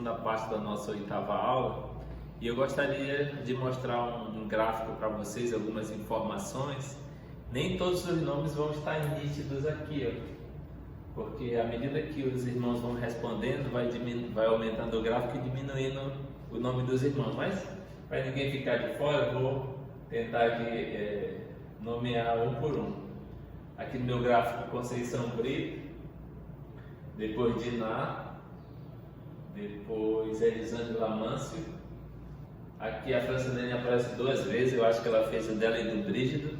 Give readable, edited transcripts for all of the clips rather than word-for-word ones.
segunda parte da nossa oitava aula e eu gostaria de mostrar um gráfico para vocês, algumas informações. Nem todos os nomes vão estar nítidos aqui, porque à medida que os irmãos vão respondendo, vai aumentando o gráfico e diminuindo o nome dos irmãos. Mas para ninguém ficar de fora, eu vou tentar aqui, nomear um por um. Aqui no meu gráfico, Conceição Brito, depois Diná, depois Elisângela Mâncio. Aqui a Francilene aparece duas vezes, eu acho que ela fez o dela e do Brígido.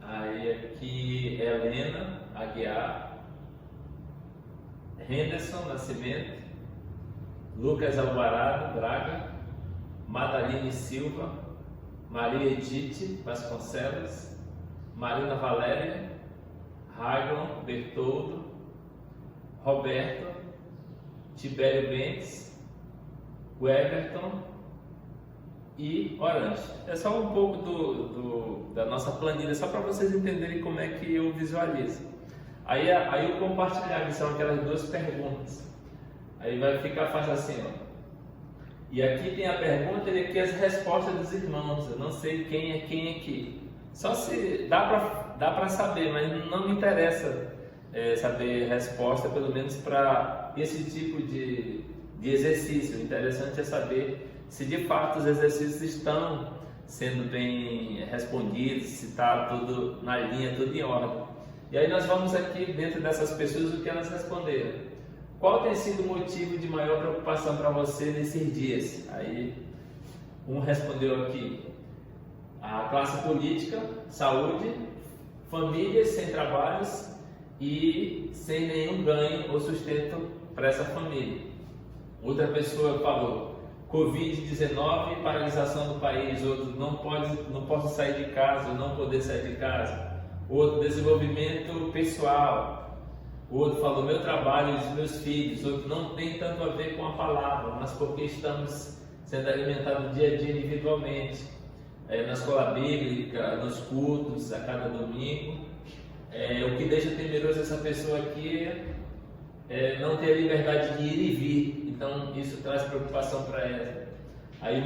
Aí aqui Helena Aguiar, Henderson Nascimento, Lucas Alvarado Braga, Madaline Silva, Maria Edith Vasconcelos, Marina Valéria, Raglon Bertoldo, Roberto, Tibério Bentes, Everton e Orange. É só um pouco da nossa planilha, só para vocês entenderem como é que eu visualizo. Aí o compartilhar, que são aquelas duas perguntas. Aí vai ficar fácil assim, E aqui tem a pergunta e aqui as respostas dos irmãos. Eu não sei quem é quem aqui. Só se dá para saber, mas não me interessa saber resposta, pelo menos para esse tipo de exercício. O interessante é saber se de fato os exercícios estão sendo bem respondidos, se está tudo na linha, tudo em ordem. E aí nós vamos aqui, dentro dessas pessoas, o que elas responderam. Qual tem sido o motivo de maior preocupação para você nesses dias? Aí um respondeu aqui: a classe política, saúde, famílias sem trabalhos e sem nenhum ganho ou sustento para essa família. Outra pessoa falou: Covid-19, paralisação do país. Outro: não posso sair de casa, ou não poder sair de casa. Outro: desenvolvimento pessoal. O outro falou: meu trabalho e os meus filhos. Outro: não tem tanto a ver com a palavra, mas porque estamos sendo alimentados dia a dia individualmente, na escola bíblica, nos cultos, a cada domingo. O que deixa temeroso essa pessoa aqui é não ter a liberdade de ir e vir. Então isso traz preocupação para ela. Aí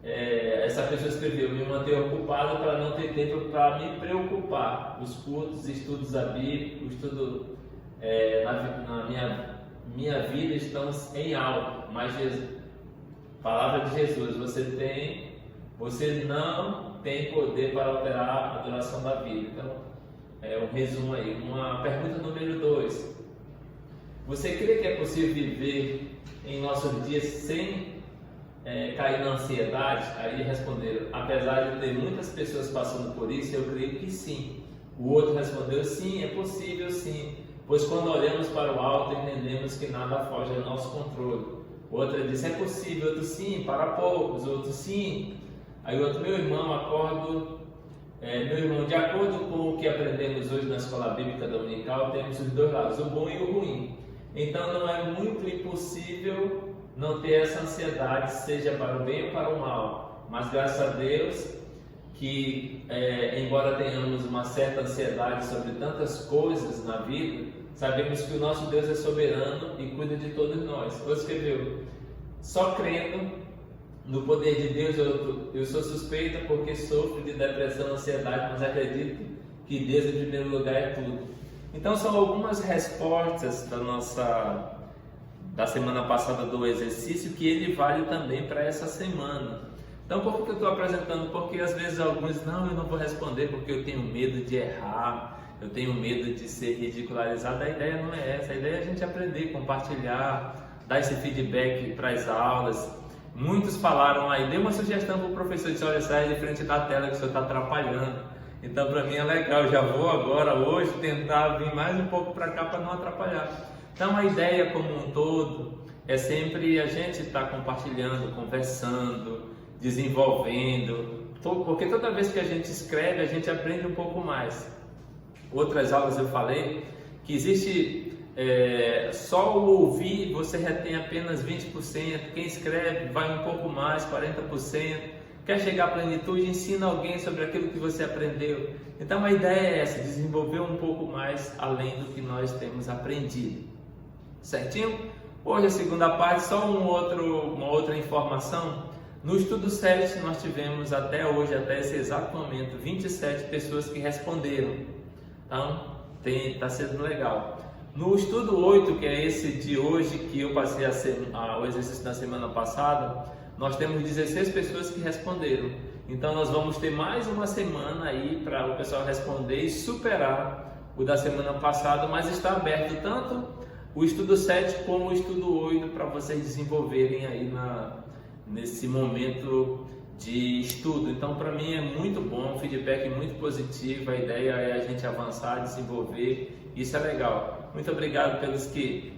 essa pessoa escreveu: me manter ocupado para não ter tempo para me preocupar. Os cultos, estudos da Bíblia, o estudo na minha vida estão em alta. Mas palavra de Jesus: você não tem poder para alterar a duração da vida. Então um resumo aí. Uma pergunta número 2: você crê que é possível viver em nossos dias sem cair na ansiedade? Aí responderam: apesar de ter muitas pessoas passando por isso, eu creio que sim. O outro respondeu: sim, é possível sim, pois quando olhamos para o alto entendemos que nada foge ao nosso controle. Outra disse: é possível. Outro: sim, para poucos. Outro: sim. Aí o outro: meu irmão, de acordo com o que aprendemos hoje na escola bíblica dominical, temos os dois lados, o bom e o ruim. Então não é muito impossível não ter essa ansiedade, seja para o bem ou para o mal. Mas graças a Deus que, embora tenhamos uma certa ansiedade sobre tantas coisas na vida, sabemos que o nosso Deus é soberano e cuida de todos nós. Ele escreveu: só crendo no poder de Deus eu sou suspeita, porque sofro de depressão, ansiedade, mas acredito que Deus em primeiro lugar é tudo. Então são algumas respostas da semana passada do exercício que ele vale também para essa semana. Então por que eu estou apresentando? Porque às vezes alguns: não, eu não vou responder porque eu tenho medo de errar, eu tenho medo de ser ridicularizado. A ideia não é essa, a ideia é a gente aprender, compartilhar, dar esse feedback para as aulas. Muitos falaram aí, dei uma sugestão para o professor: disse: olha, sai de frente da tela que o senhor está atrapalhando. Então para mim é legal, já vou agora, hoje, tentar vir mais um pouco para cá para não atrapalhar. Então a ideia como um todo é sempre a gente estar compartilhando, conversando, desenvolvendo, porque toda vez que a gente escreve, a gente aprende um pouco mais. Outras aulas eu falei que existe só o ouvir, você retém apenas 20%, quem escreve vai um pouco mais, 40%. Quer chegar à plenitude, ensina alguém sobre aquilo que você aprendeu. Então a ideia é essa: desenvolver um pouco mais além do que nós temos aprendido. Certinho? Hoje a segunda parte, só uma outra informação. No estudo 7 nós tivemos até hoje, até esse exato momento, 27 pessoas que responderam. Então, está sendo legal. No estudo 8, que é esse de hoje, que eu passei o exercício da semana passada, nós temos 16 pessoas que responderam. Então nós vamos ter mais uma semana aí para o pessoal responder e superar o da semana passada, mas está aberto tanto o estudo 7 como o estudo 8 para vocês desenvolverem aí nesse momento de estudo. Então para mim é muito bom, um feedback muito positivo, a ideia é a gente avançar, desenvolver, isso é legal. Muito obrigado pelos que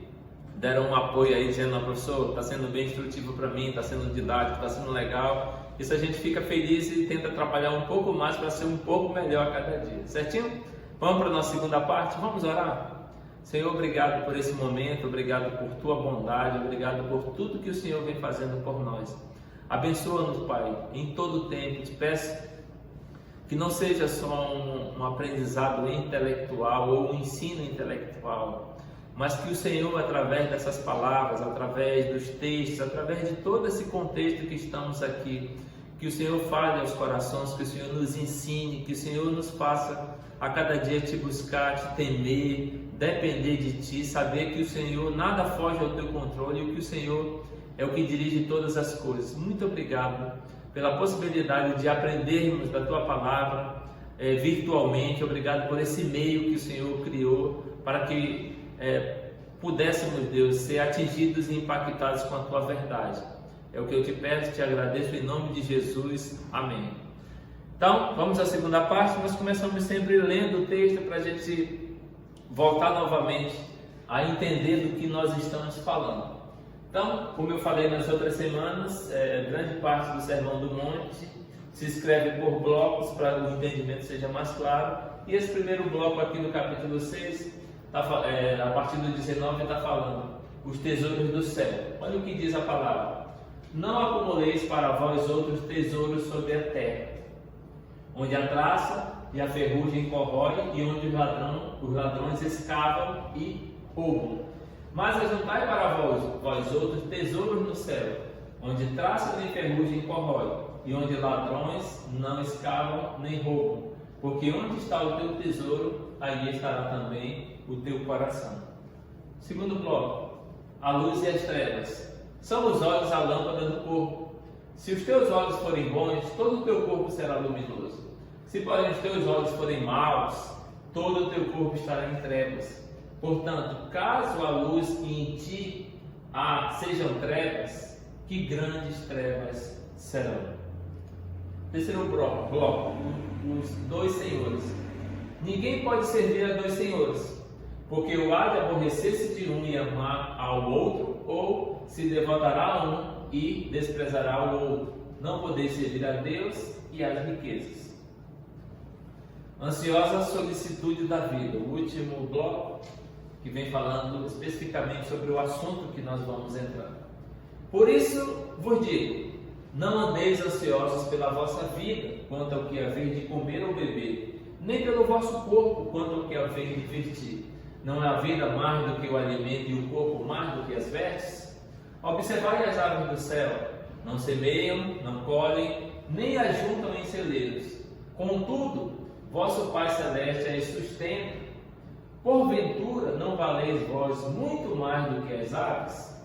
deram um apoio aí, dizendo: professor, está sendo bem instrutivo para mim, está sendo didático, está sendo legal. Isso a gente fica feliz e tenta trabalhar um pouco mais para ser um pouco melhor a cada dia, certinho? Vamos para a nossa segunda parte, vamos orar? Senhor, obrigado por esse momento, obrigado por tua bondade, obrigado por tudo que o Senhor vem fazendo por nós. Abençoa-nos, Pai, em todo o tempo. Te peço que não seja só um aprendizado intelectual ou um ensino intelectual, mas que o Senhor, através dessas palavras, através dos textos, através de todo esse contexto que estamos aqui, que o Senhor fale aos corações, que o Senhor nos ensine, que o Senhor nos faça a cada dia te buscar, te temer, depender de ti, saber que o Senhor, nada foge ao teu controle e que o Senhor é o que dirige todas as coisas. Muito obrigado pela possibilidade de aprendermos da tua palavra virtualmente. Obrigado por esse meio que o Senhor criou para que pudéssemos, Deus, ser atingidos e impactados com a tua verdade. É o que eu te peço, te agradeço em nome de Jesus. Amém. Então, vamos à segunda parte. Nós começamos sempre lendo o texto para a gente voltar novamente a entender do que nós estamos falando. Então, como eu falei nas outras semanas, grande parte do Sermão do Monte se escreve por blocos para que o entendimento seja mais claro. E esse primeiro bloco aqui no capítulo 6, a partir do 19, está falando os tesouros do céu. Olha o que diz a palavra: não acumuleis para vós outros tesouros sobre a terra, onde a traça e a ferrugem corroem e onde os ladrões escavam e roubam. Mas ajuntai para vós outros tesouros no céu, onde traça nem ferrugem corrói e onde ladrões não escavam nem roubam. Porque onde está o teu tesouro, aí estará também o teu coração. Segundo bloco: a luz e as trevas. São os olhos a lâmpada do corpo. Se os teus olhos forem bons, todo o teu corpo será luminoso. Se porém os teus olhos forem maus, todo o teu corpo estará em trevas. Portanto, caso a luz que em ti sejam trevas, que grandes trevas serão. Terceiro bloco: os dois senhores. Ninguém pode servir a dois senhores, porque ou há de aborrecer-se de um e amar ao outro, ou se devotará a um e desprezará o outro. Não podeis servir a Deus e às riquezas. Ansiosa solicitude da vida. O último bloco, que vem falando especificamente sobre o assunto que nós vamos entrar. Por isso vos digo: não andeis ansiosos pela vossa vida, quanto ao que haver de comer ou beber, nem pelo vosso corpo, quanto ao que haver de vestir. Não é a vida mais do que o alimento e o corpo mais do que as vestes? Observai as aves do céu: não semeiam, não colhem, nem ajuntam em celeiros. Contudo, vosso Pai Celeste as sustenta. Porventura não valeis vós muito mais do que as aves?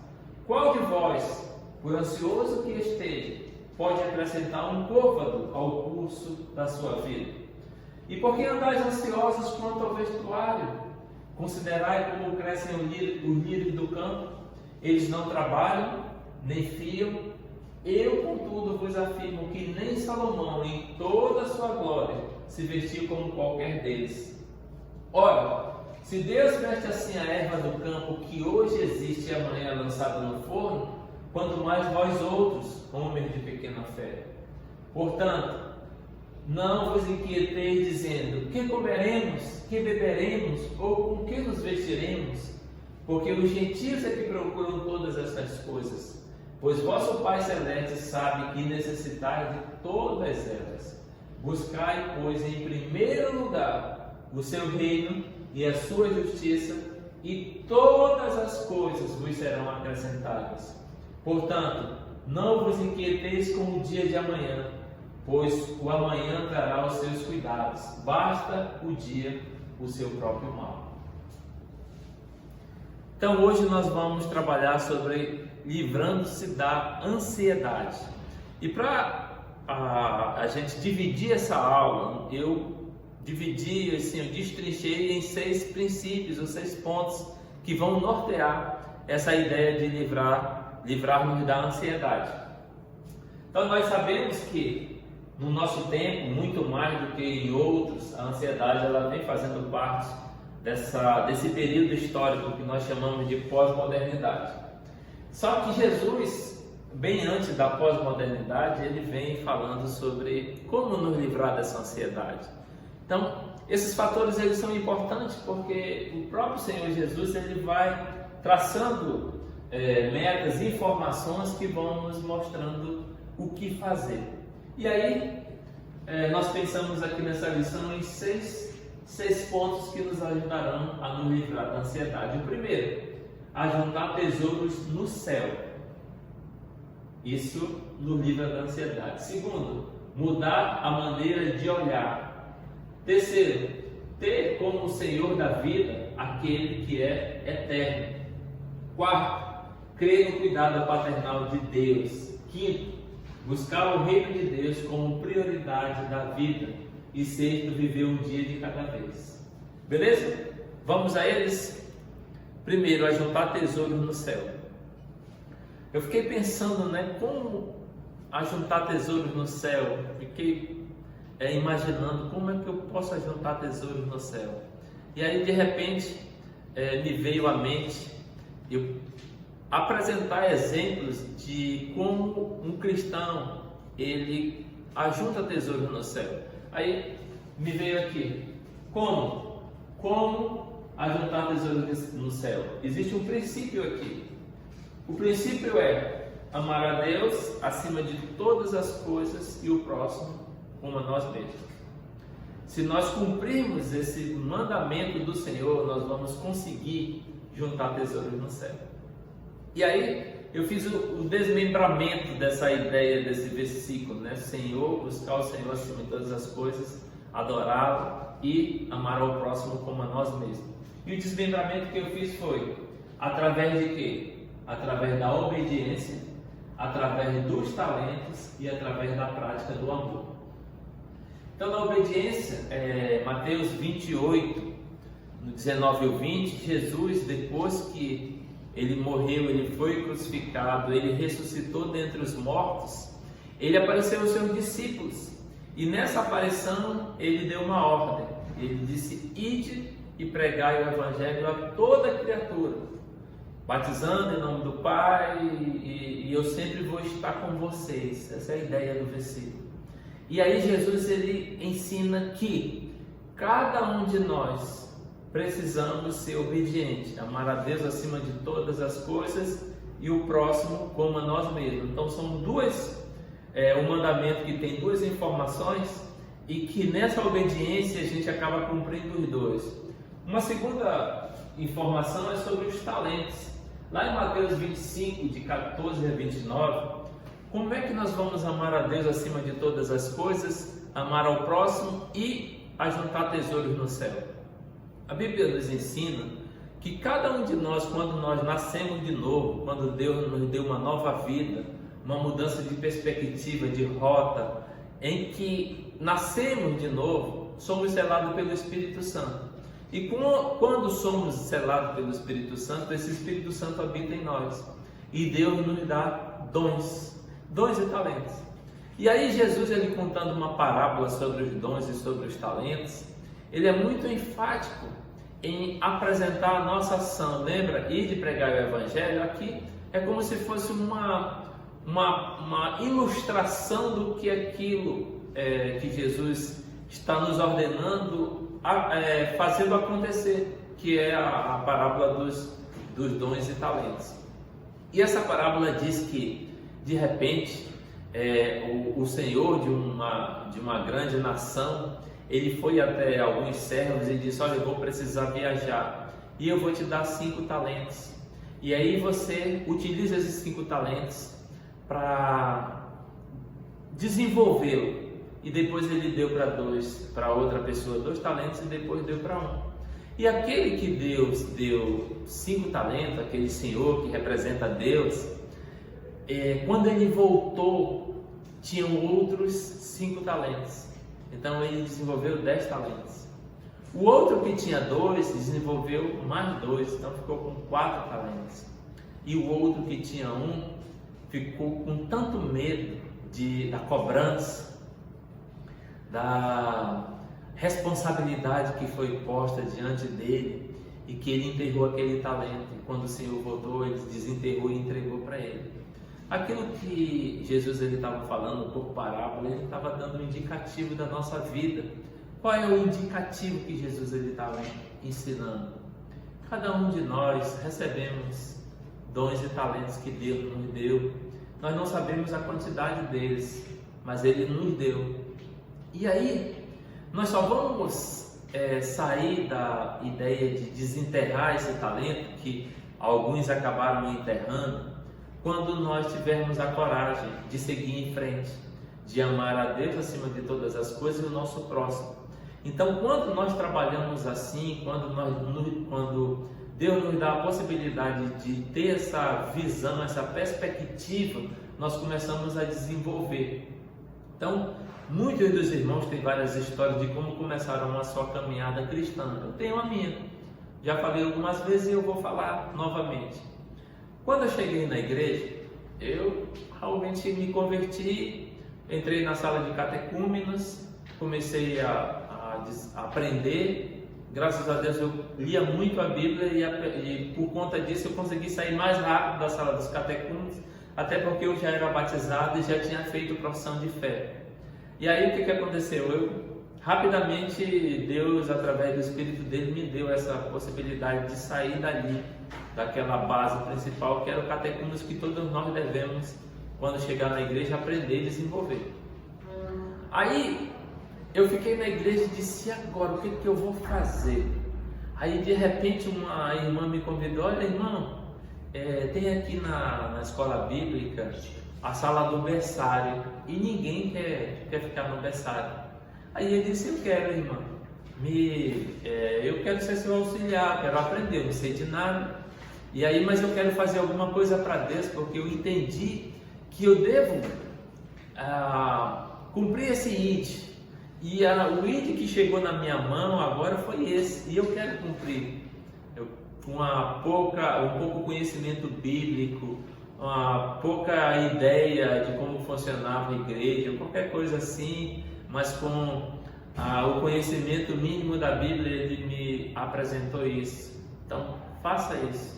Qual de vós, por ansioso que esteja, pode acrescentar um côvado ao curso da sua vida? E por que andais ansiosos quanto ao vestuário? Considerai como crescem os lírios do campo. Eles não trabalham, nem fiam. Eu, contudo, vos afirmo que nem Salomão, em toda a sua glória, se vestiu como qualquer deles. Ora, se Deus veste assim a erva do campo, que hoje existe e amanhã é lançada no forno, quanto mais vós outros, homens de pequena fé. Portanto, não vos inquieteis dizendo: que comeremos, que beberemos, ou com que nos vestiremos? Porque os gentios é que procuram todas essas coisas. Pois vosso Pai Celeste sabe que necessitais de todas elas. Buscai, pois, em primeiro lugar o seu reino e a sua justiça, e todas as coisas vos serão acrescentadas. Portanto, não vos inquieteis com o dia de amanhã, pois o amanhã trará os seus cuidados. Basta o dia o seu próprio mal. Então hoje nós vamos trabalhar sobre livrando-se da ansiedade. E para a gente dividir essa aula, eu destrinchei em 6 princípios, ou 6 pontos que vão nortear essa ideia de livrar-nos da ansiedade. Então nós sabemos que no nosso tempo, muito mais do que em outros, a ansiedade ela vem fazendo parte desse período histórico que nós chamamos de pós-modernidade. Só que Jesus, bem antes da pós-modernidade, ele vem falando sobre como nos livrar dessa ansiedade. Então, esses fatores eles são importantes porque o próprio Senhor Jesus ele vai traçando metas e informações que vão nos mostrando o que fazer. E aí, nós pensamos aqui nessa lição em 6 pontos que nos ajudarão a nos livrar da ansiedade. O primeiro, ajuntar tesouros no céu. Isso nos livra da ansiedade. Segundo, mudar a maneira de olhar. Terceiro, ter como o Senhor da vida aquele que é eterno. Quarto, crer no cuidado paternal de Deus. Quinto, buscar o reino de Deus como prioridade da vida e sempre viver um dia de cada vez. Beleza? Vamos a eles? Primeiro, ajuntar tesouros no céu. Eu fiquei pensando, como ajuntar tesouros no céu. Fiquei imaginando como é que eu posso ajuntar tesouros no céu. E aí, de repente, me veio à mente eu apresentar exemplos de como um cristão ele ajunta tesouros no céu. Aí me veio aqui, como ajuntar tesouros no céu? Existe um princípio aqui. O princípio é amar a Deus acima de todas as coisas e o próximo como a nós mesmos. Se nós cumprirmos esse mandamento do Senhor, nós vamos conseguir juntar tesouros no céu. E aí eu fiz o desmembramento dessa ideia, desse versículo, Senhor, buscar o Senhor acima de todas as coisas, adorá-lo e amar ao próximo como a nós mesmos. E o desmembramento que eu fiz foi através de quê? Através da obediência, através dos talentos e através da prática do amor. Então, na obediência, Mateus 28, no 19 e 20, Jesus, depois que ele morreu, ele foi crucificado, ele ressuscitou dentre os mortos, ele apareceu aos seus discípulos. E nessa aparição, ele deu uma ordem. Ele disse, ide e pregai o evangelho a toda criatura, batizando em nome do Pai, e eu sempre vou estar com vocês. Essa é a ideia do versículo. E aí Jesus ele ensina que cada um de nós precisamos ser obediente, amar a Deus acima de todas as coisas e o próximo como a nós mesmos. Então são um mandamento que tem 2 informações e que nessa obediência a gente acaba cumprindo os 2. Uma segunda informação é sobre os talentos. Lá em Mateus 25, de 14 a 29, como é que nós vamos amar a Deus acima de todas as coisas, amar ao próximo e ajuntar tesouros no céu? A Bíblia nos ensina que cada um de nós, quando nós nascemos de novo, quando Deus nos deu uma nova vida, uma mudança de perspectiva, de rota, em que nascemos de novo, somos selados pelo Espírito Santo. E quando somos selados pelo Espírito Santo, esse Espírito Santo habita em nós. E Deus nos dá dons e talentos. E aí Jesus, ele contando uma parábola sobre os dons e sobre os talentos, ele é muito enfático em apresentar a nossa ação. Lembra? Ir de pregar o Evangelho, aqui é como se fosse uma ilustração do que aquilo que Jesus está nos ordenando, fazendo acontecer, que é a parábola dos dons e talentos. E essa parábola diz que, de repente, o senhor de uma grande nação, ele foi até alguns servos e disse, olha, eu vou precisar viajar. e eu vou te dar 5 talentos. E aí você utiliza esses 5 talentos para desenvolvê-lo. E depois ele deu para outra pessoa 2 talentos e depois deu para um. E aquele que Deus deu 5 talentos, aquele senhor que representa Deus, quando ele voltou, tinham outros 5 talentos. Então ele desenvolveu 10 talentos. O outro que tinha 2 desenvolveu mais 2, então ficou com 4 talentos. E o outro que tinha 1 ficou com tanto medo da cobrança, da responsabilidade que foi posta diante dele, e que ele enterrou aquele talento. E quando o Senhor voltou, ele desenterrou e entregou para ele. Aquilo que Jesus estava falando por parábola, ele estava dando um indicativo da nossa vida. Qual é o indicativo que Jesus estava ensinando? Cada um de nós recebemos dons e talentos que Deus nos deu. Nós não sabemos a quantidade deles, mas Ele nos deu. E aí, nós só vamos sair da ideia de desenterrar esse talento, que alguns acabaram enterrando, quando nós tivermos a coragem de seguir em frente, de amar a Deus acima de todas as coisas e o nosso próximo. Então, quando nós trabalhamos assim, quando Deus nos dá a possibilidade de ter essa visão, essa perspectiva, nós começamos a desenvolver. Então, muitos dos irmãos têm várias histórias de como começaram a sua caminhada cristã. Eu tenho a minha. Já falei algumas vezes e eu vou falar novamente. Quando eu cheguei na igreja, eu realmente me converti, entrei na sala de catecúmenos, comecei a aprender. Graças a Deus eu lia muito a Bíblia e por conta disso eu consegui sair mais rápido da sala dos catecúmenos, até porque eu já era batizado e já tinha feito profissão de fé. E aí o que aconteceu? Rapidamente Deus, através do Espírito dele, me deu essa possibilidade de sair dali, daquela base principal que era o catecúmenos que todos nós devemos, quando chegar na igreja, aprender e desenvolver. Aí eu fiquei na igreja e disse: e agora, o que eu vou fazer? Aí de repente uma irmã me convidou: olha, irmão, tem aqui na escola bíblica a sala do berçário e ninguém quer ficar no berçário. Aí ele disse: eu quero, irmã, eu quero ser seu auxiliar, quero aprender, eu não sei de nada. E aí, mas eu quero fazer alguma coisa para Deus, porque eu entendi que eu devo cumprir esse ID. E o ID que chegou na minha mão agora foi esse, e eu quero cumprir. Com um pouco conhecimento bíblico, uma pouca ideia de como funcionava a igreja, qualquer coisa assim, mas com o conhecimento mínimo da Bíblia, ele me apresentou isso. Então, faça isso.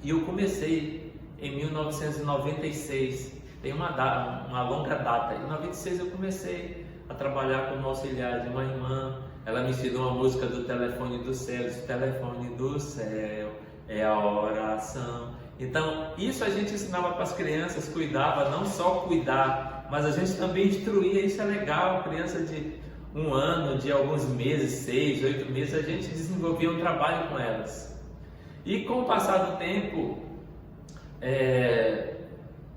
E eu comecei em 1996, tem uma longa data. Em 96 eu comecei a trabalhar como auxiliar de uma irmã. Ela me ensinou a música do Telefone do Céu. O telefone do céu é a oração. Então, isso a gente ensinava para as crianças, cuidava, não só cuidar, mas a gente também instruía. Isso é legal, criança de 1 ano, de alguns meses, 6, 8 meses, a gente desenvolvia um trabalho com elas. E com o passar do tempo,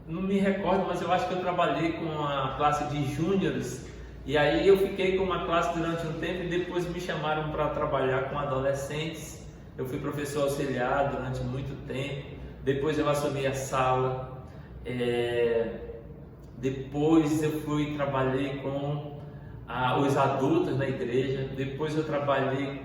não me recordo, mas eu acho que eu trabalhei com a classe de júniores. E aí eu fiquei com uma classe durante um tempo e depois me chamaram para trabalhar com adolescentes. Eu fui professor auxiliar durante muito tempo. Depois eu assumi a sala. Depois eu trabalhei com os adultos na igreja. Depois eu trabalhei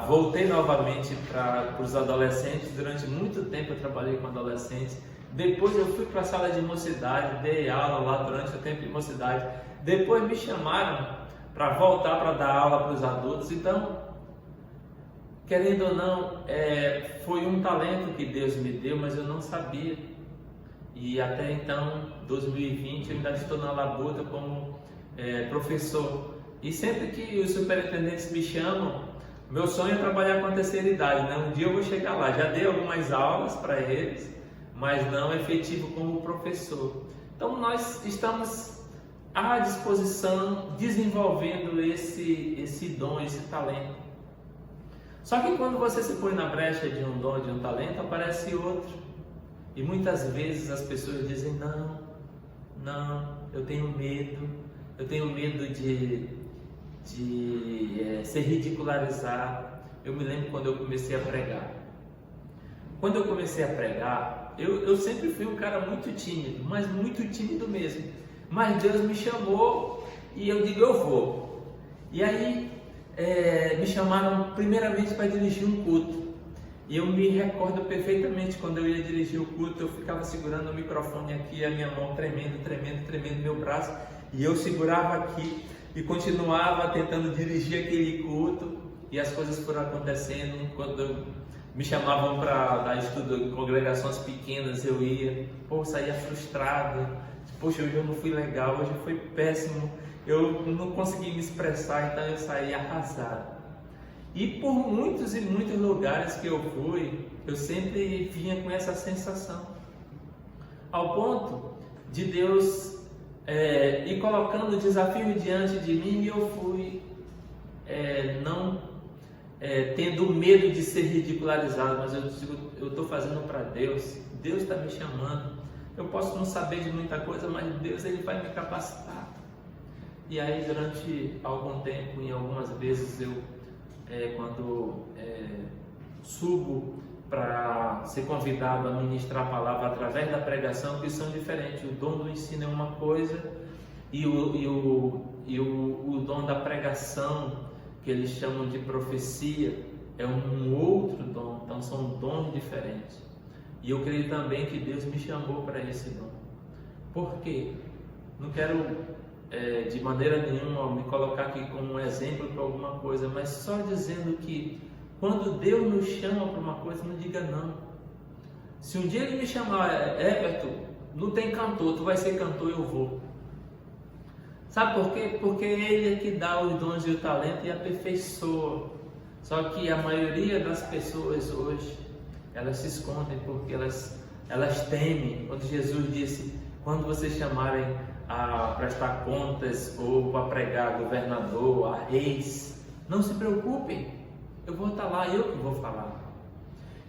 voltei novamente para os adolescentes. Durante muito tempo eu trabalhei com adolescentes. Depois eu fui para a sala de mocidade, dei aula lá durante o tempo de mocidade. Depois me chamaram para voltar para dar aula para os adultos. Então, querendo ou não, foi um talento que Deus me deu, mas eu não sabia. E até então, 2020, eu ainda estou na labuta como professor. E sempre que os superintendentes me chamam, meu sonho é trabalhar com a terceira idade, né? Um dia eu vou chegar lá. Já dei algumas aulas para eles, mas não efetivo como professor. Então nós estamos à disposição, desenvolvendo esse dom, esse talento. Só que quando você se põe na brecha de um dom, de um talento, aparece outro. E muitas vezes as pessoas dizem, não, eu tenho medo de ser ridicularizado. Eu me lembro quando eu comecei a pregar. Quando eu comecei a pregar, eu sempre fui um cara muito tímido, mas muito tímido mesmo. Mas Deus me chamou e eu digo, eu vou. E aí me chamaram primeiramente para dirigir um culto. E eu me recordo perfeitamente quando eu ia dirigir o culto, eu ficava segurando o microfone aqui, a minha mão tremendo meu braço, e eu segurava aqui e continuava tentando dirigir aquele culto, e as coisas foram acontecendo. Quando me chamavam para dar estudo em congregações pequenas, eu ia, saía frustrado, poxa, hoje eu não fui legal, hoje foi péssimo, eu não consegui me expressar, então eu saí arrasado. E por muitos e muitos lugares que eu fui, eu sempre vinha com essa sensação, ao ponto de Deus ir colocando o desafio diante de mim, e eu fui tendo medo de ser ridicularizado, mas eu digo, eu estou fazendo para Deus, Deus está me chamando, eu posso não saber de muita coisa, mas Deus ele vai me capacitar. E aí durante algum tempo, em algumas vezes quando subo para ser convidado a ministrar a palavra através da pregação, que são diferentes. O dom do ensino é uma coisa e o dom da pregação, que eles chamam de profecia, é um outro dom. Então são dons diferentes. E eu creio também que Deus me chamou para esse dom. Por quê? Não quero de maneira nenhuma me colocar aqui como um exemplo para alguma coisa, mas só dizendo que quando Deus nos chama para uma coisa, não diga não. Se um dia Ele me chamar, Everton, não tem cantor, tu vai ser cantor, eu vou. Sabe por quê? Porque Ele é que dá os dons e o talento e aperfeiçoa. Só que a maioria das pessoas hoje, elas se escondem porque elas temem. Quando Jesus disse, quando vocês chamarem a prestar contas ou para pregar a governador, a reis, não se preocupem, eu vou estar lá, eu que vou falar.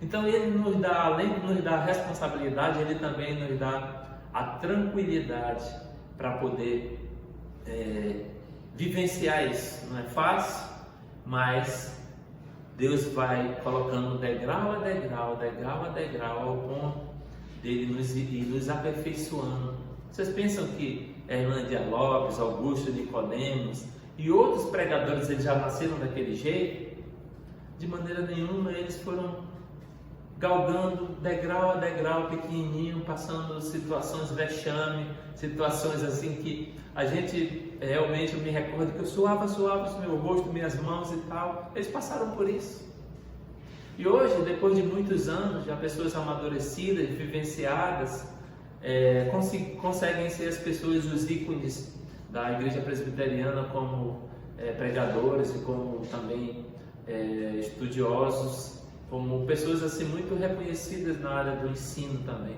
Então Ele nos dá, além de nos dar a responsabilidade, Ele também nos dá a tranquilidade para poder vivenciar isso. Não é fácil, mas Deus vai colocando degrau a degrau, ao ponto dele nos aperfeiçoando. Vocês pensam que Hernandia Lopes, Augusto Nicodemos e outros pregadores eles já nasceram daquele jeito? De maneira nenhuma. Eles foram galgando degrau a degrau, pequenininho, passando situações vexame, situações assim que a gente realmente, eu me recordo que eu suava o meu rosto, minhas mãos e tal. Eles passaram por isso. E hoje, depois de muitos anos, já pessoas amadurecidas, vivenciadas, conseguem ser as pessoas, os ícones da igreja presbiteriana, como pregadores e como também estudiosos, como pessoas assim muito reconhecidas na área do ensino também.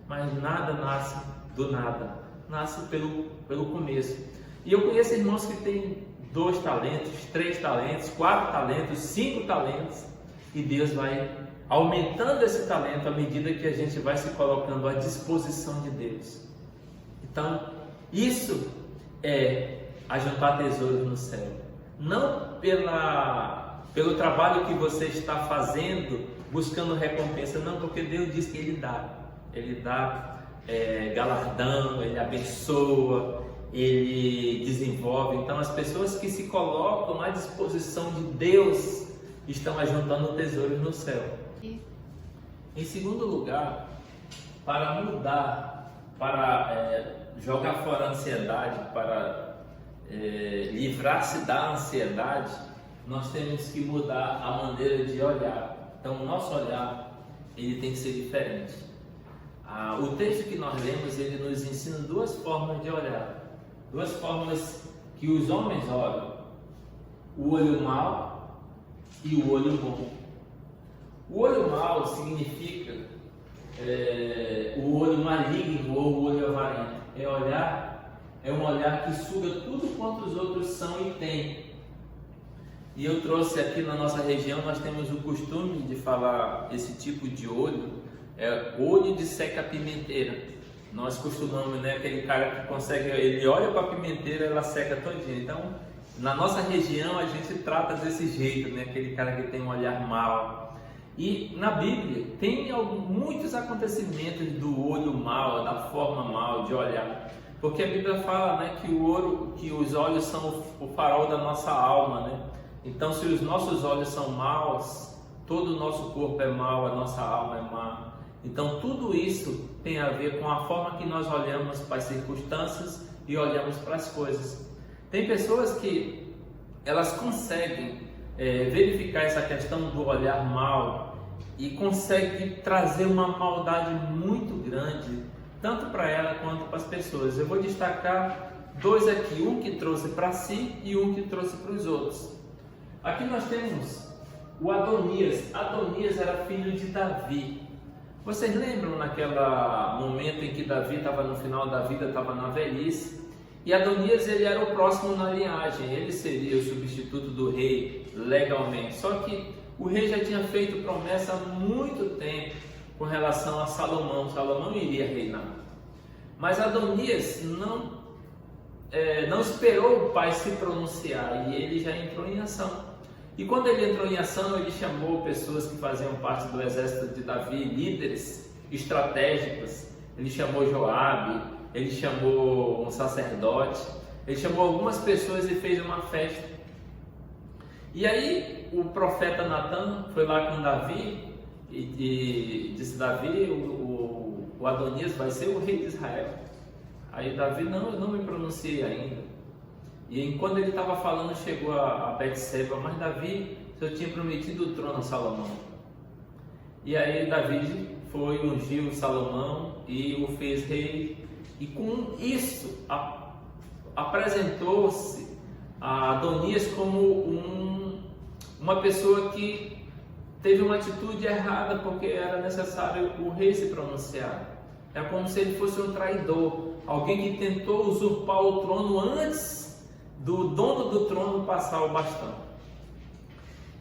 Mas nada nasce do nada, nasce pelo começo. E eu conheço irmãos que têm 2 talentos, 3 talentos, 4 talentos, 5 talentos, e Deus vai aumentando esse talento à medida que a gente vai se colocando à disposição de Deus. Então, isso é ajuntar tesouros no céu. Não pelo trabalho que você está fazendo, buscando recompensa, não, porque Deus diz que Ele dá galardão, Ele abençoa, Ele desenvolve. Então, as pessoas que se colocam à disposição de Deus estão ajuntando tesouros no céu. Em segundo lugar, para mudar, para jogar fora a ansiedade, para livrar-se da ansiedade, nós temos que mudar a maneira de olhar. Então, o nosso olhar ele tem que ser diferente. O texto que nós lemos, ele nos ensina 2 formas de olhar, 2 formas que os homens olham: o olho mau e o olho bom. O olho mau significa o olho maligno ou o olho avarento. É um olhar que suga tudo quanto os outros são e têm. E eu trouxe aqui na nossa região, nós temos o costume de falar esse tipo de olho, é olho de seca-pimenteira. Nós costumamos, né, aquele cara que consegue, ele olha para a pimenteira, ela seca todinha. Então, na nossa região a gente trata desse jeito, né, aquele cara que tem um olhar mau. E na Bíblia tem muitos acontecimentos do olho mau, da forma mal de olhar. Porque a Bíblia fala, né, que os olhos são o farol da nossa alma, né? Então, se os nossos olhos são maus, todo o nosso corpo é mau, a nossa alma é má. Então, tudo isso tem a ver com a forma que nós olhamos para as circunstâncias e olhamos para as coisas. Tem pessoas que elas conseguem verificar essa questão do olhar mau e conseguem trazer uma maldade muito grande, tanto para ela quanto para as pessoas. Eu vou destacar dois aqui, um que trouxe para si e um que trouxe para os outros. Aqui nós temos o Adonias. Adonias era filho de Davi. Vocês lembram naquele momento em que Davi estava no final da vida, estava na velhice? E Adonias, ele era o próximo na linhagem, ele seria o substituto do rei legalmente. Só que o rei já tinha feito promessa há muito tempo com relação a Salomão. Salomão iria reinar. Mas Adonias não esperou o pai se pronunciar e ele já entrou em ação. E quando ele entrou em ação, ele chamou pessoas que faziam parte do exército de Davi, líderes estratégicos. Ele chamou Joabe, ele chamou um sacerdote, ele chamou algumas pessoas e fez uma festa. E aí o profeta Natan foi lá com Davi e disse: Davi, o Adonias vai ser o rei de Israel. Aí Davi: não, eu não me pronunciei ainda. E quando ele estava falando, chegou a Betseba: mas Davi, eu tinha prometido o trono a Salomão. E aí Davi foi, ungiu Salomão e o fez rei. E com isso apresentou-se a Adonias como uma pessoa que teve uma atitude errada, porque era necessário o rei se pronunciar. É como se ele fosse um traidor, alguém que tentou usurpar o trono antes do dono do trono passar o bastão.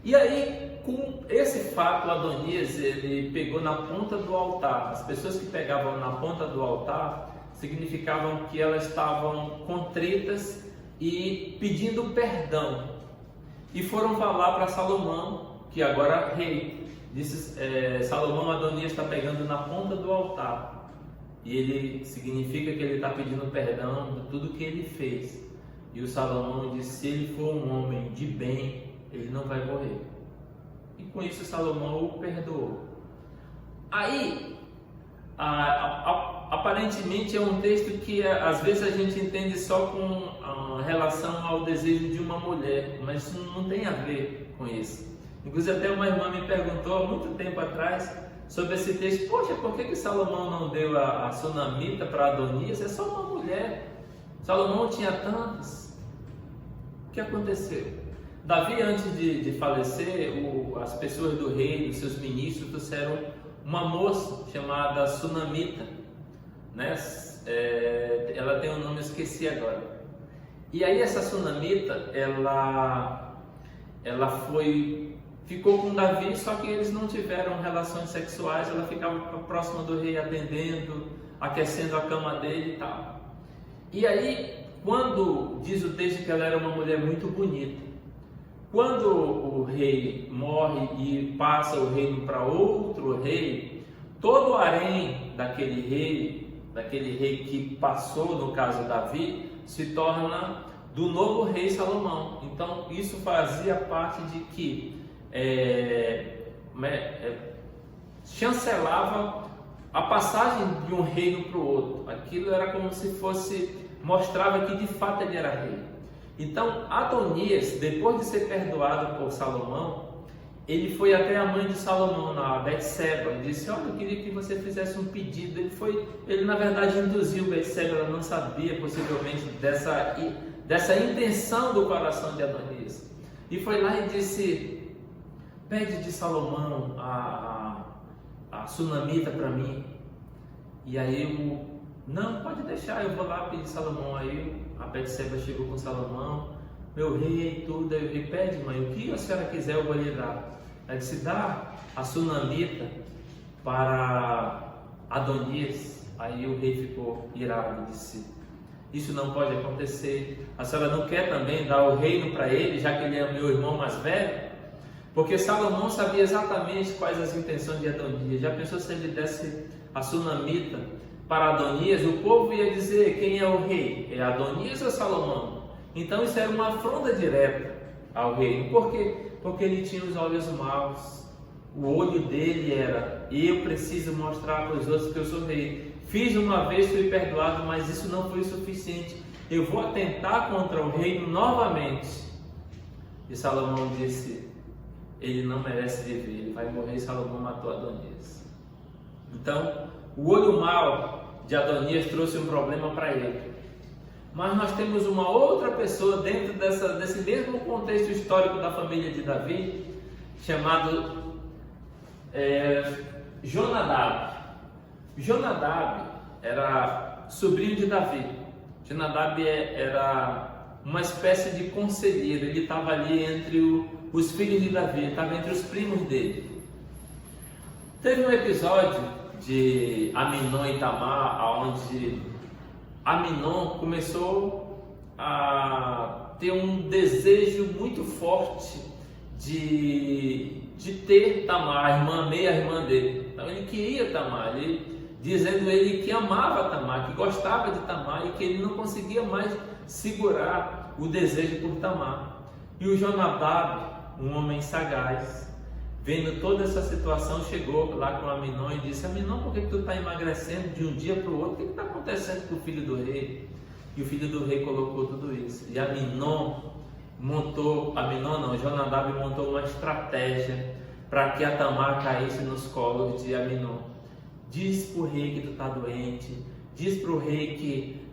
E aí, com esse fato, Adonias, ele pegou na ponta do altar. As pessoas que pegavam na ponta do altar significavam que elas estavam contritas e pedindo perdão. E foram falar para Salomão, que agora é rei. Disse: Salomão, Adonias está pegando na ponta do altar. E ele significa que ele está pedindo perdão de tudo que ele fez. E o Salomão disse: se ele for um homem de bem, ele não vai morrer. E com isso Salomão o perdoou. Aí, aparentemente é um texto que às vezes a gente entende só com relação ao desejo de uma mulher, mas isso não tem a ver com isso. Inclusive até uma irmã me perguntou há muito tempo atrás sobre esse texto: poxa, por que Salomão não deu a sunamita para Adonias? É só uma mulher. Salomão tinha tantas. O que aconteceu? Davi, antes de falecer, as pessoas do rei, os seus ministros, trouxeram uma moça chamada Sunamita, né? Ela tem um nome, eu esqueci agora. E aí essa Sunamita, ela ficou com Davi, só que eles não tiveram relações sexuais. Ela ficava próxima do rei, atendendo, aquecendo a cama dele e tal. E aí, quando diz o texto que ela era uma mulher muito bonita, quando o rei morre e passa o reino para outro rei, todo o harém daquele rei que passou, no caso Davi, se torna do novo rei Salomão. Então isso fazia parte de que chancelava a passagem de um reino para o outro. Aquilo era como se fosse, mostrava que de fato ele era rei. Então Adonias, depois de ser perdoado por Salomão, ele foi até a mãe de Salomão, a Betseba, e disse: olha, eu queria que você fizesse um pedido. Ele na verdade induziu Betseba, ela não sabia possivelmente dessa intenção do coração de Adonias. E foi lá e disse: pede de Salomão a sunamita para mim. E aí não, pode deixar, eu vou lá pedir Salomão. Aí a Betseba chegou com Salomão, meu rei e tudo. Aí o rei pede, mãe, o que a senhora quiser eu vou lhe dar. Ela disse, dá a sunamita para Adonias. Aí o rei ficou irado e disse, isso não pode acontecer. A senhora não quer também dar o reino para ele, já que ele é meu irmão mais velho? Porque Salomão sabia exatamente quais as intenções de Adonias. Já pensou se ele desse a sunamita para Adonias? O povo ia dizer, quem é o rei? É Adonias ou Salomão? Então isso era uma afronta direta ao reino. Por quê? Porque ele tinha os olhos maus. O olho dele era, eu preciso mostrar para os outros que eu sou rei. Fiz uma vez, fui perdoado, mas isso não foi suficiente. Eu vou atentar contra o reino novamente. E Salomão disse, ele não merece viver, ele vai morrer. Salomão matou Adonias. Então, o olho mau de Adonias trouxe um problema para ele. Mas nós temos uma outra pessoa dentro desse mesmo contexto histórico da família de Davi, chamado Jonadab. Jonadab era sobrinho de Davi. Jonadab era uma espécie de conselheiro. Ele estava ali entre os filhos de Davi, ele estava entre os primos dele. Teve um episódio de Aminon e Tamar, onde Aminon começou a ter um desejo muito forte de ter Tamar, a irmã, meia irmã dele. Então ele queria Tamar, dizendo ele que amava Tamar, que gostava de Tamar e que ele não conseguia mais segurar o desejo por Tamar. E o Jonadab, um homem sagaz, vendo toda essa situação, chegou lá com Aminon e disse, Aminon, por que tu está emagrecendo de um dia para o outro? O que está acontecendo com o filho do rei? E o filho do rei colocou tudo isso. E Jonadab montou uma estratégia para que a Tamar caísse nos colos de Aminon. Diz para o rei que tu está doente, diz para o rei que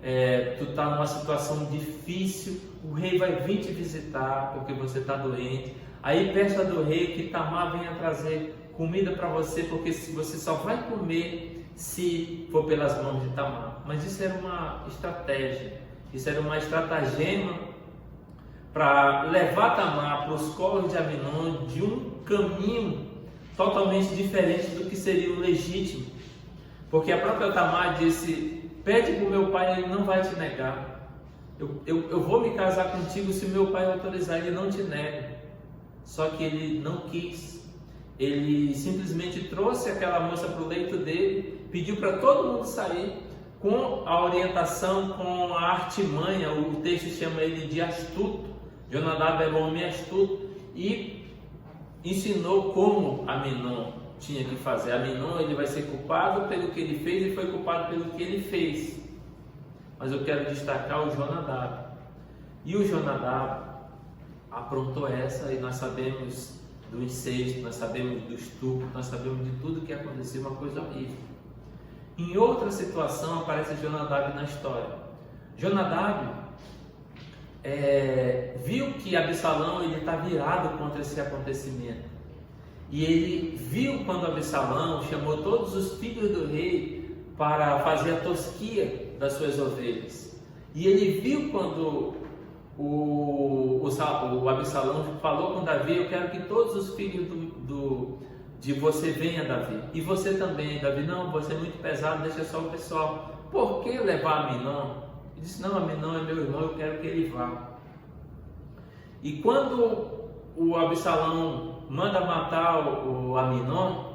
tu está numa situação difícil, o rei vai vir te visitar porque você está doente. Aí peça do rei que Tamar venha trazer comida para você, porque você só vai comer se for pelas mãos de Tamar. Mas isso era uma estratégia, isso era uma estratagema para levar Tamar para os colos de Aminon de um caminho totalmente diferente do que seria o legítimo. Porque a própria Tamar disse, pede para o meu pai, ele não vai te negar. Eu vou me casar contigo se meu pai autorizar, ele não te nega. Só que ele não quis. Ele simplesmente trouxe aquela moça para o leito dele, pediu para todo mundo sair, com a orientação, com a artimanha. O texto chama ele de astuto. Jonadab era um homem astuto e ensinou como Aminon tinha que fazer. Aminon, ele vai ser culpado pelo que ele fez e foi culpado pelo que ele fez. Mas eu quero destacar o Jonadab. E o Jonadab aprontou essa, e nós sabemos do incesto, nós sabemos do estupro, nós sabemos de tudo que aconteceu, uma coisa horrível. Em outra situação aparece Jonadab na história. Jonadab viu que Absalão está virado contra esse acontecimento. E ele viu quando Absalão chamou todos os filhos do rei para fazer a tosquia das suas ovelhas. E ele viu quando o Absalão falou com Davi, eu quero que todos os filhos de você venham, Davi. E você também, Davi. Não, você é muito pesado, deixa só o pessoal. Por que levar Aminon? Ele disse, não, Aminon é meu irmão, eu quero que ele vá. E quando o Absalão manda matar o Aminon,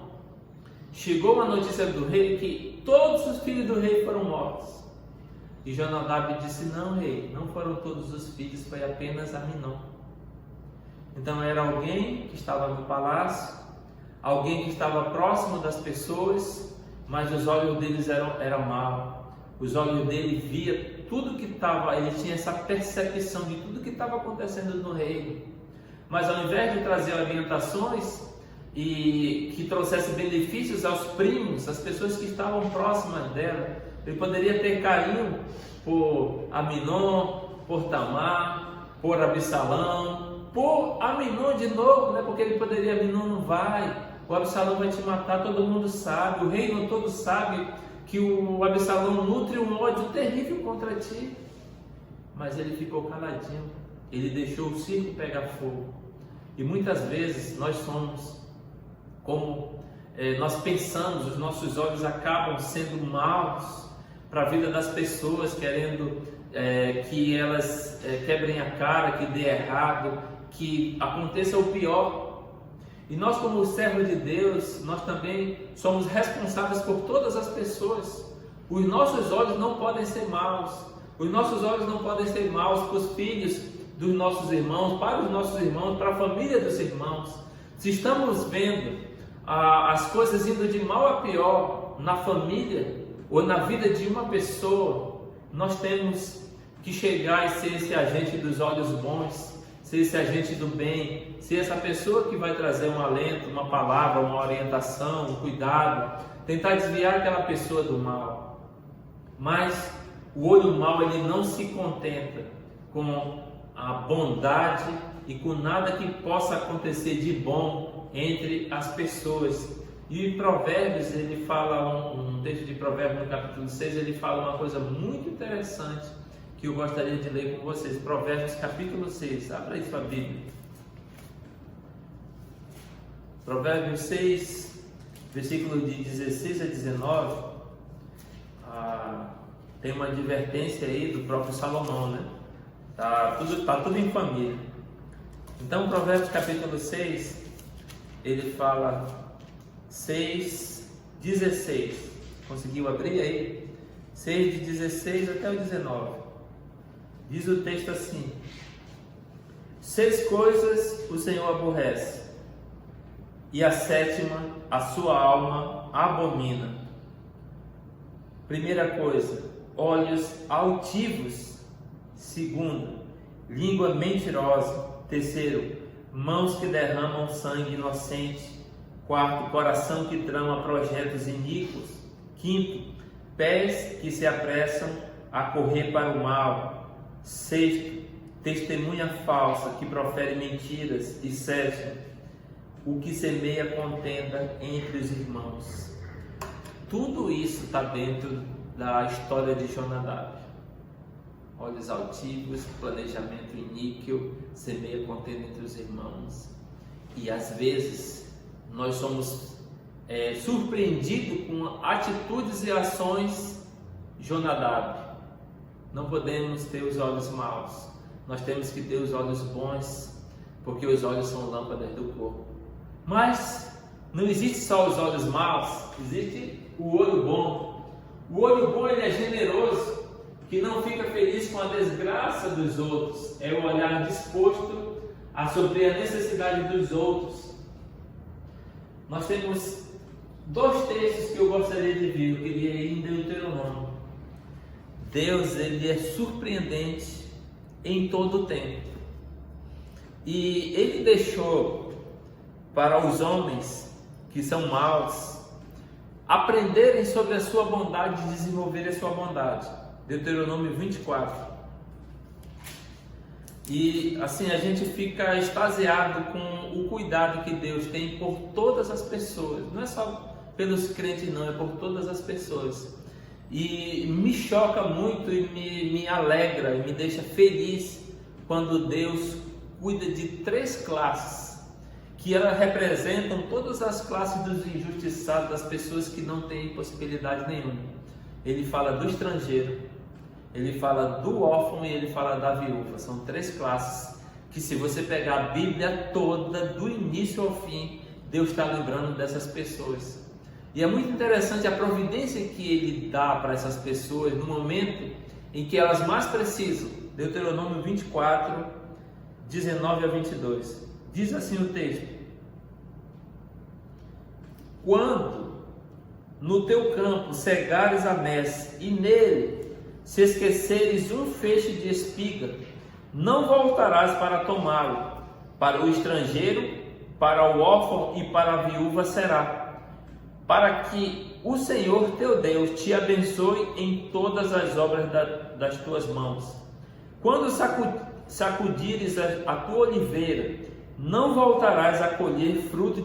chegou a notícia do rei que todos os filhos do rei foram mortos. E Jonadab disse, não, rei, não foram todos os filhos, foi apenas Aminon. Então era alguém que estava no palácio, alguém que estava próximo das pessoas, mas os olhos deles eram maus. Os olhos dele via tudo que estava, ele tinha essa percepção de tudo que estava acontecendo no reino. Mas ao invés de trazer orientações e que trouxesse benefícios aos primos, às pessoas que estavam próximas dela, ele poderia ter carinho por Aminon, por Tamar, por Absalão, por Aminon de novo, né? Porque ele poderia, Aminon não vai, o Absalão vai te matar, todo mundo sabe, o reino todo sabe que o Absalão nutre um ódio terrível contra ti. Mas ele ficou caladinho, Ele deixou o circo pegar fogo. E muitas vezes nós somos como nós pensamos, os nossos olhos acabam sendo maus para a vida das pessoas, querendo que elas quebrem a cara, que dê errado, que aconteça o pior. E nós, como servos de Deus, nós também somos responsáveis por todas as pessoas. Os nossos olhos não podem ser maus. Os nossos olhos não podem ser maus para os filhos dos nossos irmãos, para os nossos irmãos, para a família dos irmãos. Se estamos vendo as coisas indo de mal a pior na família ou na vida de uma pessoa, nós temos que chegar e ser esse agente dos olhos bons, ser esse agente do bem, ser essa pessoa que vai trazer um alento, uma palavra, uma orientação, um cuidado, tentar desviar aquela pessoa do mal. Mas o olho mau, ele não se contenta com a bondade e com nada que possa acontecer de bom entre as pessoas. E em Provérbios, ele fala, um texto de Provérbios no capítulo 6, ele fala uma coisa muito interessante que eu gostaria de ler com vocês. Provérbios capítulo 6, abra aí sua Bíblia. Provérbios 6, versículo de 16 a 19, tem uma advertência aí do próprio Salomão, né? Tá tudo em família. Então, Provérbios capítulo 6, ele fala 6:16. Conseguiu abrir aí? 6 de 16 até o 19. Diz o texto assim: 6 coisas o Senhor aborrece, e a 7ª a sua alma abomina. Primeira coisa, olhos altivos. 2ª, língua mentirosa. 3º, mãos que derramam sangue inocente. 4º, coração que trama projetos iníquos. 5º, pés que se apressam a correr para o mal. 6º, testemunha falsa que profere mentiras. E 7º, o que semeia contenda entre os irmãos. Tudo isso está dentro da história de Jonadab. Olhos altivos, planejamento iníquo, semeia contenda entre os irmãos. E às vezes nós somos surpreendidos com atitudes e ações Jonadab. Não podemos ter os olhos maus, nós temos que ter os olhos bons, porque os olhos são lâmpadas do corpo. Mas não existe só os olhos maus, existe o olho bom. O olho bom, ele é generoso, que não fica feliz com a desgraça dos outros, é o olhar disposto a suprir a necessidade dos outros. Nós temos 2 textos que eu gostaria de ver. Eu queria ir em Deuteronômio. Deus, ele é surpreendente em todo o tempo, e ele deixou para os homens que são maus aprenderem sobre a sua bondade e desenvolverem a sua bondade. Deuteronômio 24. E assim a gente fica extasiado com o cuidado que Deus tem por todas as pessoas. Não é só pelos crentes não, é por todas as pessoas. E me choca muito e me alegra e me deixa feliz quando Deus cuida de 3 classes, que elas representam todas as classes dos injustiçados, das pessoas que não têm possibilidade nenhuma. Ele fala do estrangeiro, ele fala do órfão e ele fala da viúva. São 3 classes que, se você pegar a Bíblia toda, do início ao fim, Deus está lembrando dessas pessoas. E é muito interessante a providência que ele dá para essas pessoas no momento em que elas mais precisam. Deuteronômio 24, 19 a 22. Diz assim o texto: quando no teu campo cegares a messe e nele se esqueceres um feixe de espiga, não voltarás para tomá-lo. Para o estrangeiro, para o órfão e para a viúva será, para que o Senhor teu Deus te abençoe em todas as obras das tuas mãos. Quando sacudires a tua oliveira, não voltarás a colher fruto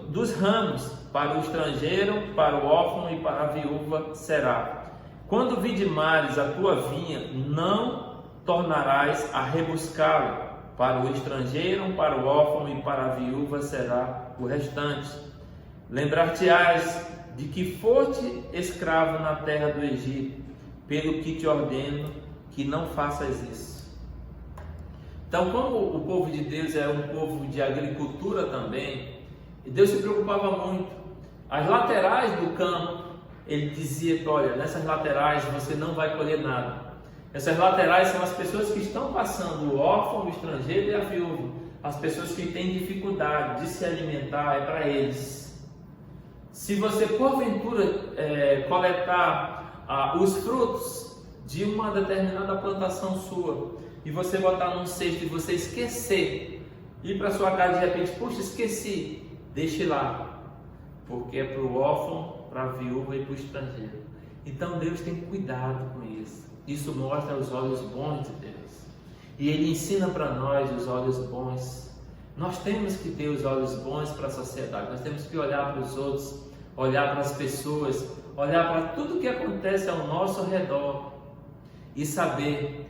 dos ramos. Para o estrangeiro, para o órfão e para a viúva será. Quando vidimares a tua vinha, não tornarás a rebuscá-lo. Para o estrangeiro, para o órfão e para a viúva será o restante. Lembrar-te-ás de que foste escravo na terra do Egito, pelo que te ordeno que não faças isso. Então, como o povo de Deus era um povo de agricultura também, Deus se preocupava muito. As laterais do campo, ele dizia que, olha, nessas laterais você não vai colher nada. Essas laterais são as pessoas que estão passando, o órfão, o estrangeiro e a viúva. As pessoas que têm dificuldade de se alimentar, é para eles. Se você porventura coletar os frutos de uma determinada plantação sua e você botar num cesto e você esquecer, ir para sua casa de repente, puxa, esqueci, deixe lá, porque é para o órfão, para a viúva e para o estrangeiro. Então Deus tem cuidado com isso. Isso mostra os olhos bons de Deus. E Ele ensina para nós os olhos bons. Nós temos que ter os olhos bons para a sociedade. Nós temos que olhar para os outros, olhar para as pessoas, olhar para tudo que acontece ao nosso redor e saber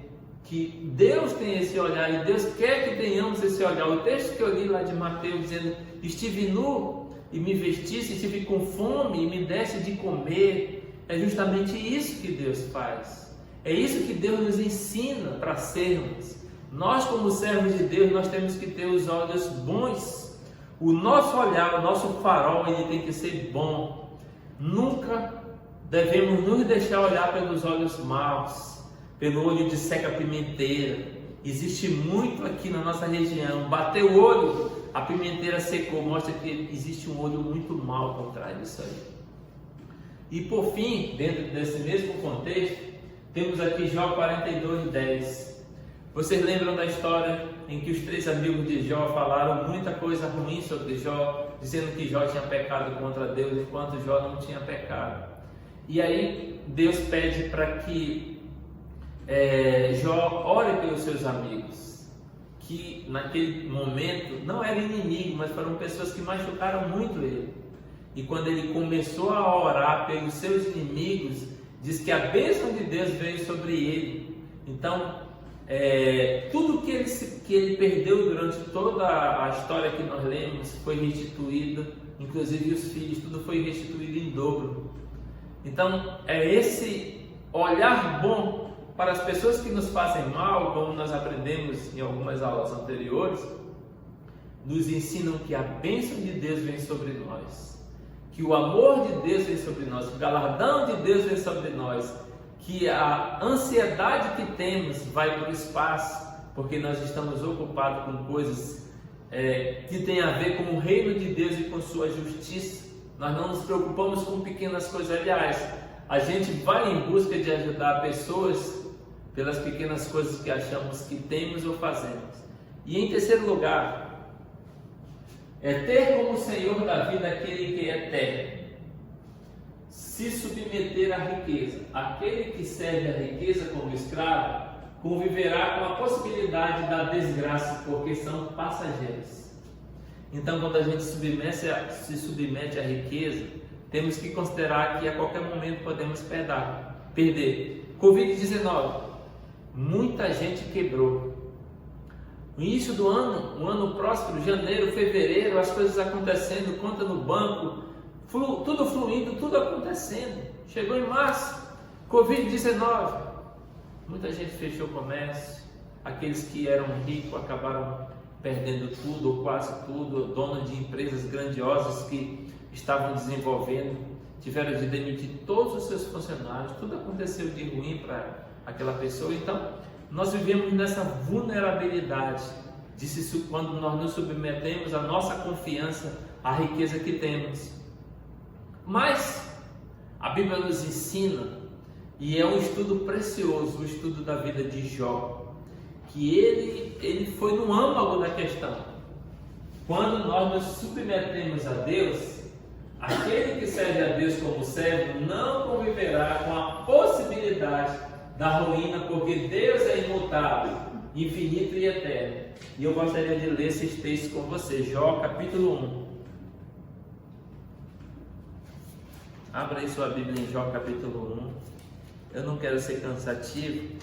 que Deus tem esse olhar e Deus quer que tenhamos esse olhar. O texto que eu li lá de Mateus dizendo: estive nu e me vestisse, estive com fome e me deste de comer. É justamente isso que Deus faz. É isso que Deus nos ensina para sermos. Nós, como servos de Deus, nós temos que ter os olhos bons. O nosso olhar, o nosso farol, ele tem que ser bom. Nunca devemos nos deixar olhar pelos olhos maus, pelo olho de seca-pimenteira. Existe muito aqui na nossa região. Bateu o olho, a pimenteira secou, mostra que existe um olho muito mau por trás disso aí. E por fim, dentro desse mesmo contexto, temos aqui Jó 42:10. Vocês lembram da história em que os 3 amigos de Jó falaram muita coisa ruim sobre Jó, dizendo que Jó tinha pecado contra Deus, enquanto Jó não tinha pecado. E aí Deus pede para que Jó ore pelos seus amigos, que naquele momento não eram inimigos, mas foram pessoas que machucaram muito ele. E quando ele começou a orar pelos seus inimigos, diz que a bênção de Deus veio sobre ele. Então, tudo que ele perdeu durante toda a história que nós lemos foi restituído, inclusive os filhos, tudo foi restituído em dobro. Então, é esse olhar bom para as pessoas que nos fazem mal, como nós aprendemos em algumas aulas anteriores, nos ensinam que a bênção de Deus vem sobre nós, que o amor de Deus vem sobre nós, que o galardão de Deus vem sobre nós, que a ansiedade que temos vai para o espaço, porque nós estamos ocupados com coisas que têm a ver com o reino de Deus e com sua justiça. Nós não nos preocupamos com pequenas coisas. Aliás, a gente vai em busca de ajudar pessoas pelas pequenas coisas que achamos que temos ou fazemos. E em terceiro lugar, é ter como Senhor da vida aquele que é eterno. Se submeter à riqueza. Aquele que serve a riqueza como escravo conviverá com a possibilidade da desgraça, porque são passageiros. Então, quando a gente se submete à riqueza, temos que considerar que a qualquer momento podemos perder. Covid-19, muita gente quebrou. No início do ano, um ano próspero, janeiro, fevereiro, as coisas acontecendo, conta no banco, tudo fluindo, tudo acontecendo. Chegou em março, Covid-19, muita gente fechou o comércio, aqueles que eram ricos acabaram perdendo tudo ou quase tudo, donos de empresas grandiosas que estavam desenvolvendo, tiveram de demitir todos os seus funcionários, tudo aconteceu de ruim para aquela pessoa. Então, nós vivemos nessa vulnerabilidade quando nós nos submetemos à nossa confiança à riqueza que temos. Mas a Bíblia nos ensina, e é um estudo precioso, o estudo da vida de Jó, que ele foi no âmago da questão. Quando nós nos submetemos a Deus, aquele que serve a Deus como servo não conviverá com a possibilidade da ruína, porque Deus é imutável, infinito e eterno. E eu gostaria de ler esses textos com você. Jó capítulo 1. Abra aí sua Bíblia em Jó capítulo 1. Eu não quero ser cansativo,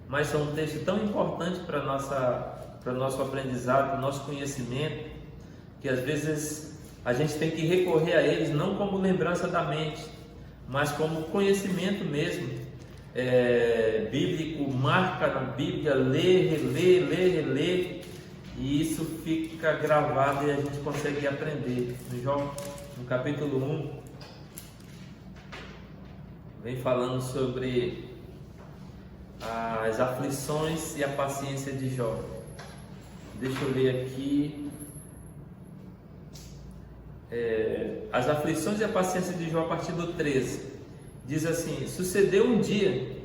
mas são um texto tão importante para nosso aprendizado, para o nosso conhecimento, que às vezes a gente tem que recorrer a eles não como lembrança da mente, mas como conhecimento mesmo bíblico. Marca na Bíblia, lê, relê, e isso fica gravado e a gente consegue aprender. No Jó, no capítulo 1, vem falando sobre as aflições e a paciência de Jó. Deixa eu ler aqui. As aflições e a paciência de Jó, a partir do 13. Diz assim: sucedeu um dia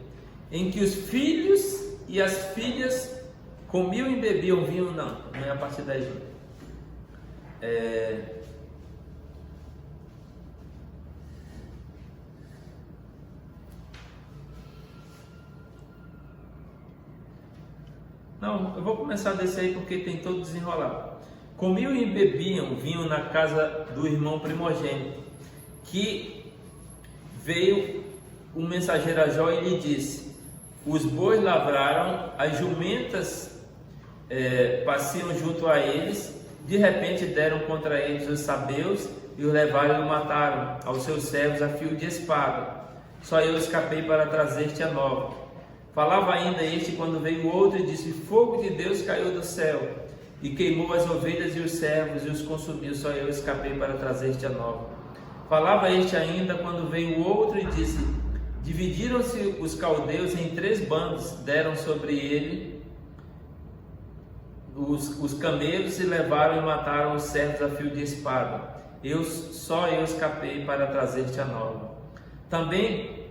em que os filhos e as filhas comiam e bebiam vinho. Não é a partir daí. Não, eu vou começar desse aí porque tem todo desenrolado. Comiam e bebiam vinho na casa do irmão primogênito, que veio um mensageiro a Jó e lhe disse: os bois lavraram, as jumentas passeiam junto a eles, de repente deram contra eles os sabeus e os levaram e o mataram, aos seus servos a fio de espada. Só eu escapei para trazer-te a nova. Falava ainda este quando veio outro e disse: fogo de Deus caiu do céu e queimou as ovelhas e os servos e os consumiu. Só eu escapei para trazer-te a nova. Falava este ainda quando veio outro e disse: dividiram-se os caldeus em 3 bandos, deram sobre ele os camelos e levaram e mataram os servos a fio de espada. Só eu escapei para trazer-te a nova. Também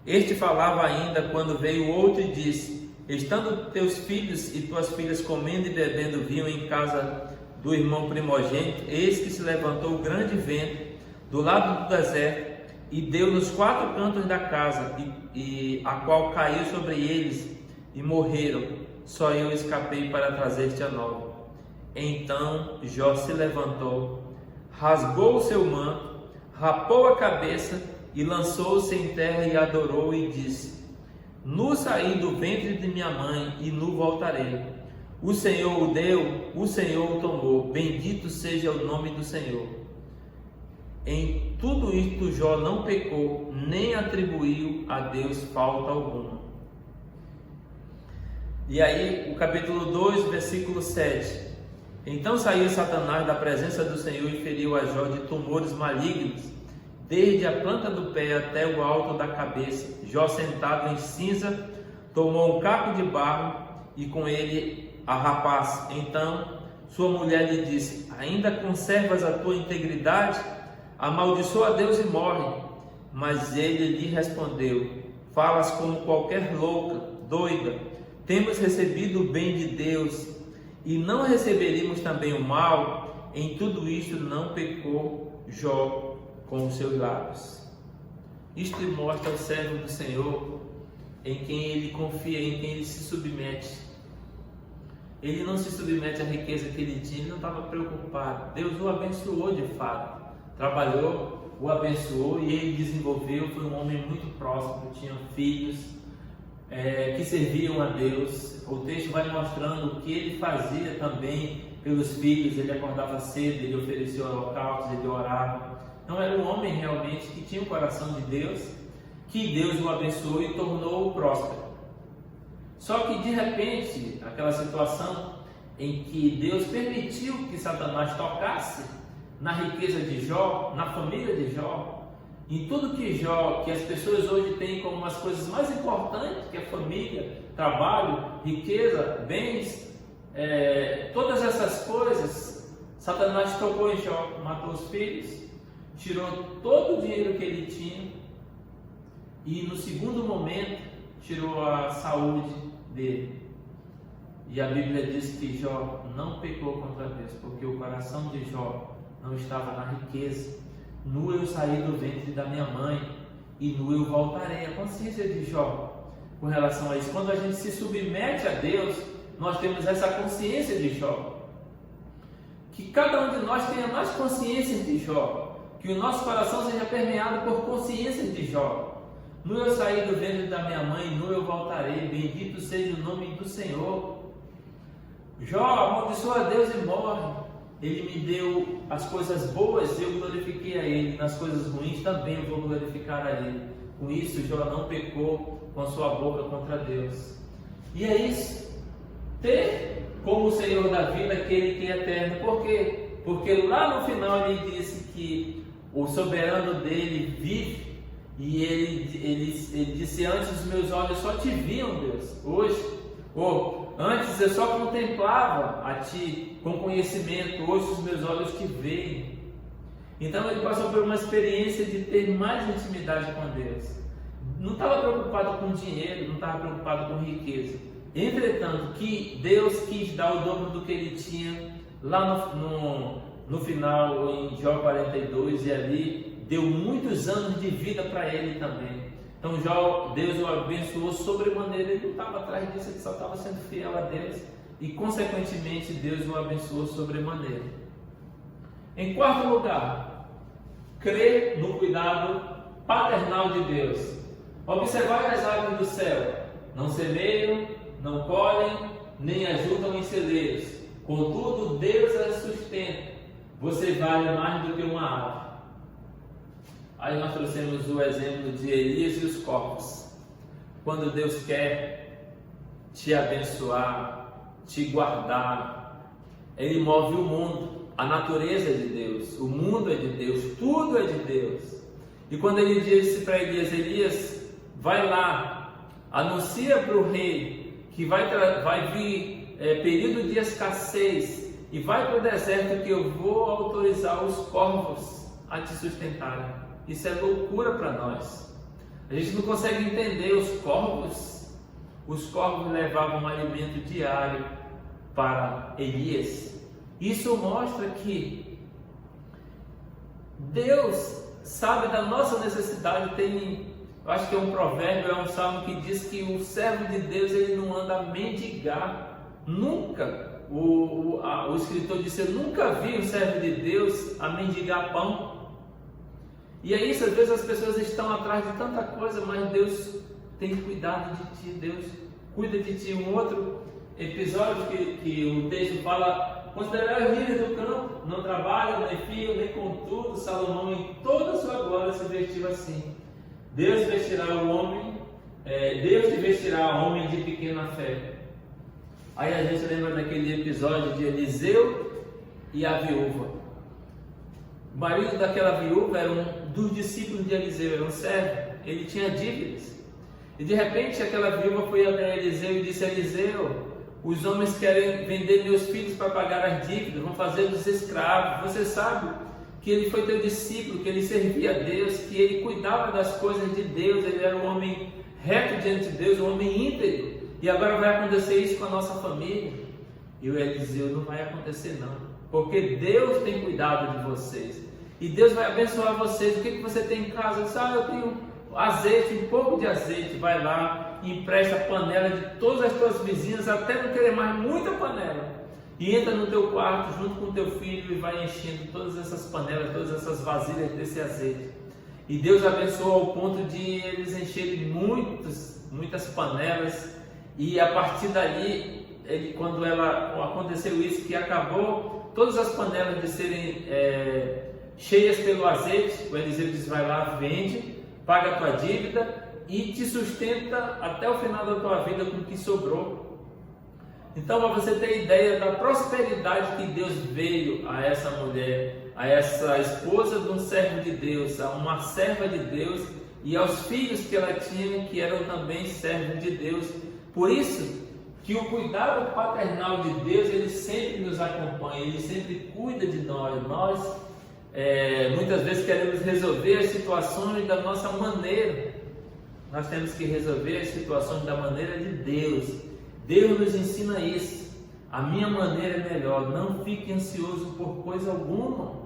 este falava ainda quando veio outro e disse: estando teus filhos e tuas filhas comendo e bebendo vinho em casa do irmão primogênito, eis que se levantou grande vento do lado do deserto e deu nos 4 cantos da casa, e a qual caiu sobre eles e morreram. Só eu escapei para trazer-te a nova. Então Jó se levantou, rasgou o seu manto, rapou a cabeça e lançou-se em terra e adorou e disse: nu saí do ventre de minha mãe e nu voltarei. O Senhor o deu, o Senhor o tomou, bendito seja o nome do Senhor. Em tudo isto Jó não pecou, nem atribuiu a Deus falta alguma. E aí o capítulo 2, versículo 7. Então saiu Satanás da presença do Senhor e feriu a Jó de tumores malignos, desde a planta do pé até o alto da cabeça. Jó, sentado em cinza, tomou um caco de barro e com ele a rapaz. Então sua mulher lhe disse: ainda conservas a tua integridade? Amaldiçoa a Deus e morre. Mas ele lhe respondeu: falas como qualquer louca, doida. Temos recebido o bem de Deus e não receberíamos também o mal? Em tudo isto não pecou Jó com os seus lábios. Isto mostra o servo do Senhor, em quem ele confia, em quem ele se submete. Ele não se submete à riqueza que ele tinha, ele não estava preocupado. Deus o abençoou de fato, trabalhou, o abençoou e ele desenvolveu. Foi um homem muito próximo, tinha filhos que serviam a Deus. O texto vai mostrando o que ele fazia também pelos filhos. Ele acordava cedo, ele oferecia holocaustos, ele orava. Então era um homem realmente que tinha o coração de Deus, que Deus o abençoou e tornou-o próspero. Só que de repente, aquela situação em que Deus permitiu que Satanás tocasse na riqueza de Jó, na família de Jó, em tudo que as pessoas hoje têm como as coisas mais importantes, que é família, trabalho, riqueza, bens, todas essas coisas, Satanás tocou em Jó, matou os filhos, tirou todo o dinheiro que ele tinha e no segundo momento tirou a saúde dele. E a Bíblia diz que Jó não pecou contra Deus, porque o coração de Jó não estava na riqueza. Nu eu saí do ventre da minha mãe e nu eu voltarei. A consciência de Jó com relação a isso. Quando a gente se submete a Deus, nós temos essa consciência de Jó. Que cada um de nós tenha mais consciência de Jó. Que o nosso coração seja permeado por consciência de Jó. Nu eu saí do ventre da minha mãe, nu eu voltarei, bendito seja o nome do Senhor. Jó amaldiçoa a Deus e morre. Ele me deu as coisas boas e eu glorifiquei a Ele. Nas coisas ruins também eu vou glorificar a Ele. Com isso, Jó não pecou com sua boca contra Deus. E é isso. Ter como o Senhor da vida aquele que é eterno. Por quê? Porque lá no final ele disse que o soberano dele vive. E ele disse: antes os meus olhos só te viam, Deus. Hoje, antes eu só contemplava a Ti com conhecimento, hoje os meus olhos te veem. Então ele passou por uma experiência de ter mais intimidade com Deus. Não estava preocupado com dinheiro, não estava preocupado com riqueza. Entretanto, que Deus quis dar o dobro do que ele tinha lá no final, em Jó 42, e ali deu muitos anos de vida para ele também. Então Deus o abençoou sobremaneira. Ele não estava atrás disso, ele só estava sendo fiel a Deus e consequentemente Deus o abençoou sobremaneira. Em quarto lugar, crer no cuidado paternal de Deus. Observai as aves do céu, não semeiam, não colhem, nem ajudam em celeiros, contudo Deus as sustenta. Você vale mais do que uma ave. Aí nós trouxemos o exemplo de Elias e os corpos. Quando Deus quer te abençoar, te guardar, Ele move o mundo. A natureza é de Deus, o mundo é de Deus, tudo é de Deus. E quando Ele disse para Elias: Elias, vai lá, anuncia para o rei que vai vir período de escassez e vai para o deserto que eu vou autorizar os corvos a te sustentarem. Isso é loucura para nós. A gente não consegue entender os corvos. Os corvos levavam um alimento diário para Elias. Isso mostra que Deus sabe da nossa necessidade. Eu acho que é um provérbio, é um salmo que diz que o servo de Deus ele não anda a mendigar. Nunca. O escritor disse: eu nunca vi um servo de Deus a mendigar pão. E é isso, às vezes as pessoas estão atrás de tanta coisa, mas Deus tem cuidado de ti, Deus cuida de ti. Um outro episódio que o texto fala: considerai os lírios do campo, não trabalham, nem fiam, nem contudo, Salomão em toda a sua glória se vestiu assim. Deus vestirá o homem, Deus te vestirá homem de pequena fé. Aí a gente lembra daquele episódio de Eliseu e a viúva. O marido daquela viúva era um dos discípulos de Eliseu, era um servo, ele tinha dívidas. E de repente aquela viúva foi até Eliseu e disse: Eliseu, os homens querem vender meus filhos para pagar as dívidas, vão fazê-los escravos. Você sabe que ele foi teu discípulo, que ele servia a Deus, que ele cuidava das coisas de Deus, ele era um homem reto diante de Deus, um homem íntegro. E agora vai acontecer isso com a nossa família. E o Eliseu: não vai acontecer não, porque Deus tem cuidado de vocês. E Deus vai abençoar vocês. O que você tem em casa? Eu disse: eu tenho azeite, um pouco de azeite. Vai lá e empresta a panela de todas as tuas vizinhas, até não querer mais muita panela. E entra no teu quarto junto com o teu filho e vai enchendo todas essas panelas, todas essas vasilhas desse azeite. E Deus abençoou ao ponto de eles encherem muitas panelas. E a partir dali, quando aconteceu isso, que acabou todas as panelas de serem cheias pelo azeite, o Eliseu diz: vai lá, vende, paga a tua dívida e te sustenta até o final da tua vida com o que sobrou. Então, para você ter ideia da prosperidade que Deus veio a essa mulher, a essa esposa de um servo de Deus, a uma serva de Deus, e aos filhos que ela tinha, que eram também servos de Deus. Por isso que o cuidado paternal de Deus, ele sempre nos acompanha, ele sempre cuida de nós. Nós muitas vezes queremos resolver as situações da nossa maneira. Nós temos que resolver as situações da maneira de Deus. Deus nos ensina isso. A minha maneira é melhor. Não fique ansioso por coisa alguma.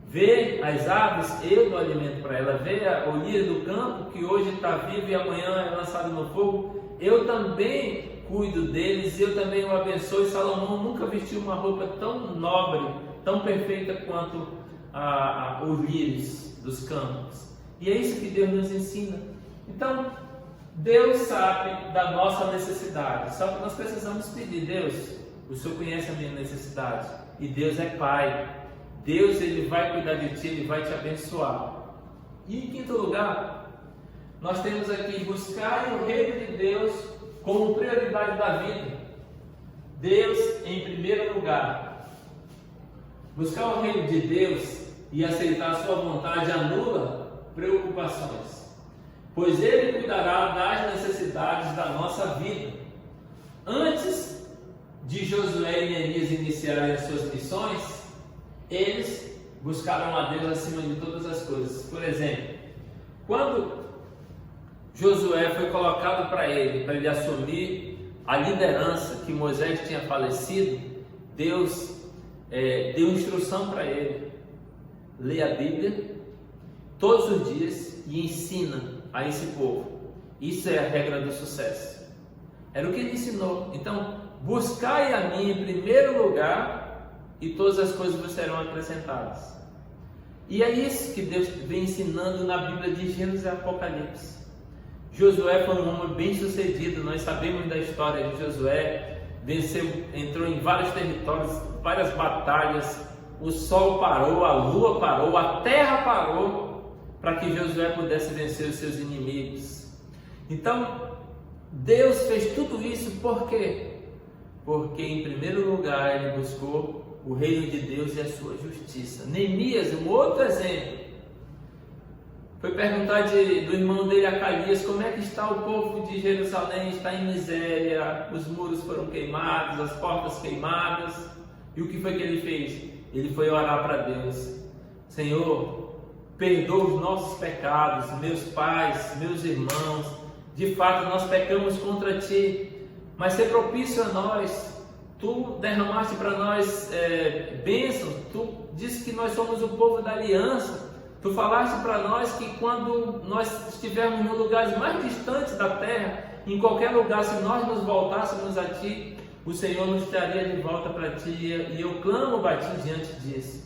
Vê as aves, eu dou alimento para ela. Vê o lírio do campo, que hoje está vivo e amanhã é lançado no fogo. Eu também cuido deles e eu também o abençoo. Salomão nunca vestiu uma roupa tão nobre, tão perfeita quanto os lírios dos campos. E é isso que Deus nos ensina. Então, Deus sabe da nossa necessidade, só que nós precisamos pedir: Deus, o Senhor conhece a minha necessidade, e Deus é Pai. Deus, Ele vai cuidar de ti, Ele vai te abençoar. E em quinto lugar, nós temos aqui: buscar o reino de Deus como prioridade da vida. Deus em primeiro lugar. Buscar o reino de Deus e aceitar a sua vontade anula preocupações, pois Ele cuidará das necessidades da nossa vida. Antes de Josué e Neemias iniciarem as suas missões, eles buscaram a Deus acima de todas as coisas. Por exemplo, quando Josué foi colocado para ele assumir a liderança que Moisés tinha falecido, Deus deu instrução para ele: lê a Bíblia todos os dias e ensina a esse povo. Isso é a regra do sucesso. Era o que ele ensinou. Então, buscai a mim em primeiro lugar, e todas as coisas vos serão acrescentadas. E é isso que Deus vem ensinando na Bíblia de Gênesis e Apocalipse. Josué foi um homem bem sucedido. Nós sabemos da história de Josué. Venceu, entrou em vários territórios, várias batalhas. O sol parou, a lua parou, a terra parou, para que Josué pudesse vencer os seus inimigos. Então, Deus fez tudo isso por quê? Porque em primeiro lugar ele buscou o reino de Deus e a sua justiça. Neemias, um outro exemplo, foi perguntar do irmão dele, Acalias, como é que está o povo de Jerusalém? Está em miséria, os muros foram queimados, as portas queimadas. E o que foi que ele fez? Ele foi orar para Deus: Senhor, perdoa os nossos pecados, meus pais, meus irmãos, de fato nós pecamos contra Ti, mas ser propício a nós. Tu derramaste para nós bênçãos. Tu disse que nós somos o povo da aliança. Tu falaste para nós que quando nós estivermos nos lugares mais distantes da terra, em qualquer lugar, se nós nos voltássemos a Ti, o Senhor nos traria de volta para Ti. E eu clamo a Ti diante disso.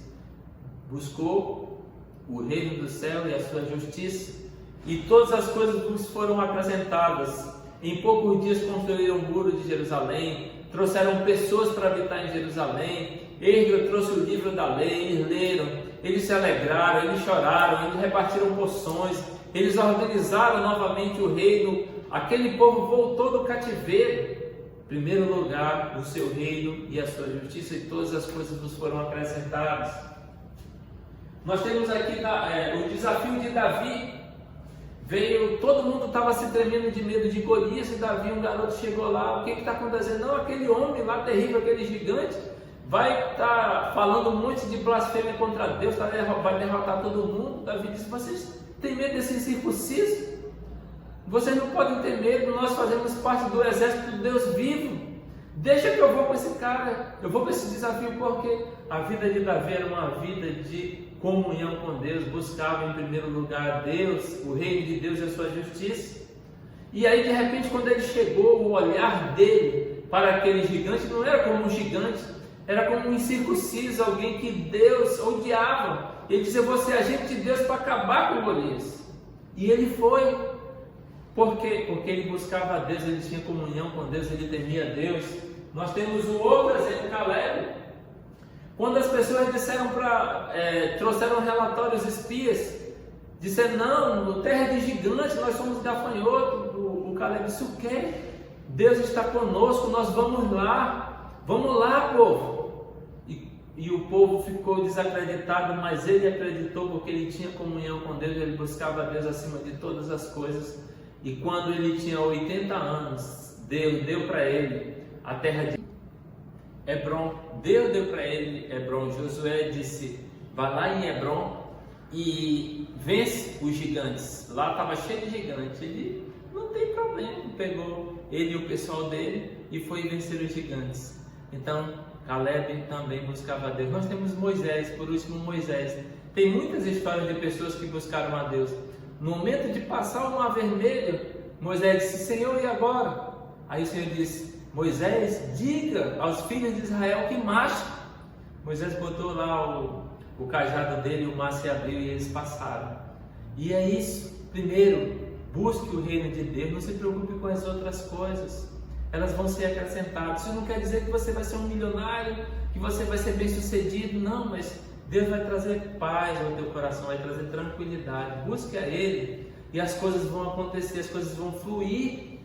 Buscou o reino do céu e a sua justiça, e todas as coisas nos foram acrescentadas. Em poucos dias construíram o muro de Jerusalém, trouxeram pessoas para habitar em Jerusalém. Ele trouxe o livro da lei, eles leram, eles se alegraram, eles choraram, eles repartiram porções, eles organizaram novamente o reino. Aquele povo voltou do cativeiro. Em primeiro lugar, o seu reino e a sua justiça, e todas as coisas nos foram acrescentadas. Nós temos aqui o desafio de Davi. Veio, todo mundo estava se tremendo de medo de Golias, e Davi, um garoto, chegou lá. O que está acontecendo? Não, aquele homem lá terrível, aquele gigante, vai estar falando um monte de blasfêmia contra Deus, vai derrotar todo mundo. Davi disse: vocês têm medo desse incircunciso? Vocês não podem ter medo, nós fazemos parte do exército do Deus vivo. Deixa que eu vou com esse cara, eu vou com esse desafio, porque a vida de Davi era uma vida de comunhão com Deus. Buscava em primeiro lugar Deus, o reino de Deus e a sua justiça. E aí, de repente, quando ele chegou, o olhar dele para aquele gigante não era como um gigante, era como um incircunciso, alguém que Deus odiava. Ele dizia: eu vou ser agente de Deus para acabar com Golias. E ele foi. Por quê? Porque ele buscava a Deus, ele tinha comunhão com Deus, ele temia Deus. Nós temos um outro exemplo, Caleb. Quando as pessoas trouxeram relatórios espias, disseram: não, terra de gigante, nós somos gafanhotos. O Caleb disse: o quê? Deus está conosco, nós vamos lá, povo. E o povo ficou desacreditado, mas ele acreditou, porque ele tinha comunhão com Deus, ele buscava a Deus acima de todas as coisas. E quando ele tinha 80 anos, Deus deu para ele a terra de Hebron. Deus deu para ele Hebron. Josué disse: vai lá em Hebron e vence os gigantes. Lá estava cheio de gigantes. Ele não tem problema, pegou ele e o pessoal dele e foi vencer os gigantes. Então Caleb também buscava a Deus. Nós temos Moisés, por último Moisés. Tem muitas histórias de pessoas que buscaram a Deus. No momento de passar o mar vermelho, Moisés disse: Senhor, e agora? Aí o Senhor disse: Moisés, diga aos filhos de Israel que marchem. Moisés botou lá o cajado dele, o mar se abriu e eles passaram. E é isso. Primeiro, busque o reino de Deus, não se preocupe com as outras coisas, elas vão ser acrescentadas. Isso não quer dizer que você vai ser um milionário, que você vai ser bem sucedido, não, mas Deus vai trazer paz ao teu coração, vai trazer tranquilidade. Busque a Ele e as coisas vão acontecer, as coisas vão fluir.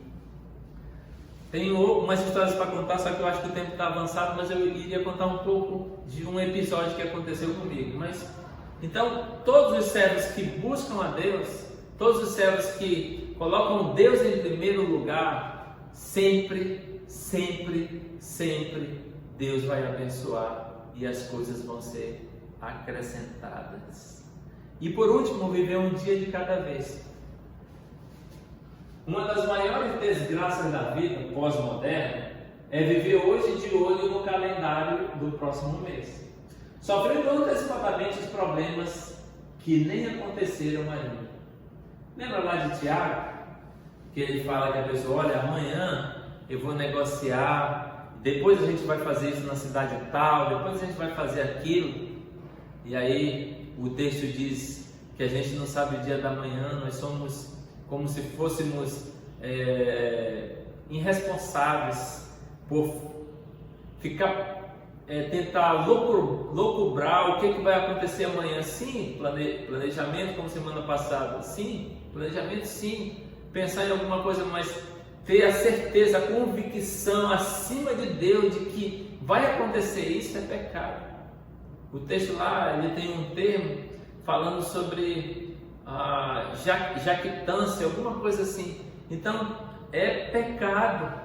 Tenho umas histórias para contar, só que eu acho que o tempo está avançado, mas eu iria contar um pouco de um episódio que aconteceu comigo. Então, todos os servos que buscam a Deus, todos os servos que colocam Deus em primeiro lugar, sempre, sempre, sempre Deus vai abençoar e as coisas vão ser acrescentadas. E por último, viver um dia de cada vez. Uma das maiores desgraças da vida pós-moderna é viver hoje de olho no calendário do próximo mês, sofrendo antecipadamente os problemas que nem aconteceram ainda. Lembra lá de Tiago, que ele fala que a pessoa, olha, amanhã eu vou negociar, depois a gente vai fazer isso na cidade tal, depois a gente vai fazer aquilo, e aí o texto diz que a gente não sabe o dia da manhã, nós somos como se fôssemos irresponsáveis por ficar, tentar loucubrar o que vai acontecer amanhã. Sim, planejamento como semana passada, sim, planejamento sim, pensar em alguma coisa, mas ter a certeza, a convicção acima de Deus de que vai acontecer isso é pecado. O texto lá, ele tem um termo falando sobre jactância, alguma coisa assim. Então, é pecado,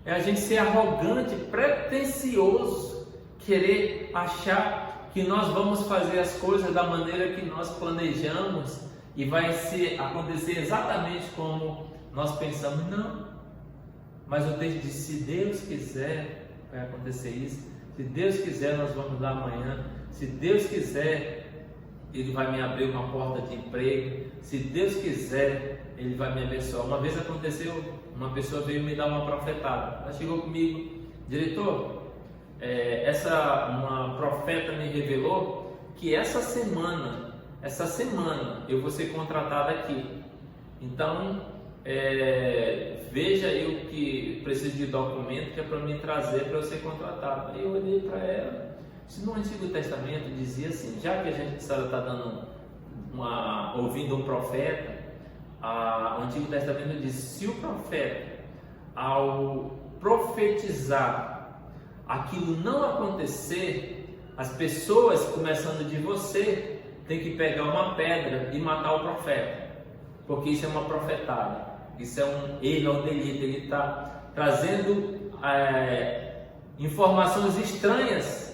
é a gente ser arrogante, pretensioso, querer achar que nós vamos fazer as coisas da maneira que nós planejamos e vai acontecer exatamente como nós pensamos. Não, mas o texto diz, se Deus quiser, vai acontecer isso. Se Deus quiser, nós vamos lá amanhã. Se Deus quiser, Ele vai me abrir uma porta de emprego. Se Deus quiser, Ele vai me abençoar. Uma vez aconteceu, uma pessoa veio me dar uma profetada. Ela chegou comigo, diretor, uma profeta me revelou que essa semana eu vou ser contratada aqui. Então, veja aí o que preciso de documento que é para me trazer para eu ser contratado. Aí eu olhei para ela. Se no Antigo Testamento dizia assim, já que a gente está ouvindo um profeta, o Antigo Testamento diz, se o profeta, ao profetizar, aquilo não acontecer, as pessoas, começando de você, tem que pegar uma pedra e matar o profeta, porque isso é uma profetada, isso é um erro, um delito, ele está trazendo informações estranhas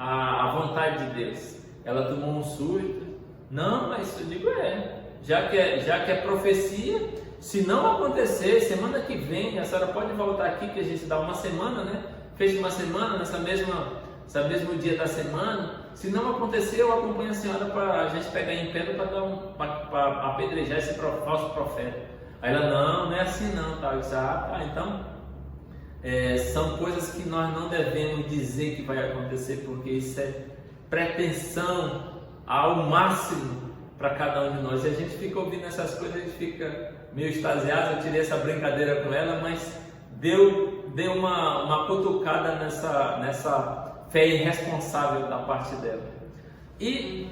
a vontade de Deus. Ela tomou um susto. Não, mas eu digo já que é profecia, se não acontecer, semana que vem, a senhora pode voltar aqui, que a gente dá uma semana, né? Fecha uma semana, nesse mesmo dia da semana. Se não acontecer, eu acompanho a senhora para a gente pegar em pedra para apedrejar esse falso profeta. Aí ela, não é assim não, tá? Eu disse, então são coisas que nós não devemos dizer que vai acontecer, porque isso é pretensão ao máximo para cada um de nós. E a gente fica ouvindo essas coisas, a gente fica meio extasiado. Eu tirei essa brincadeira com ela, mas deu uma cutucada nessa fé irresponsável da parte dela. E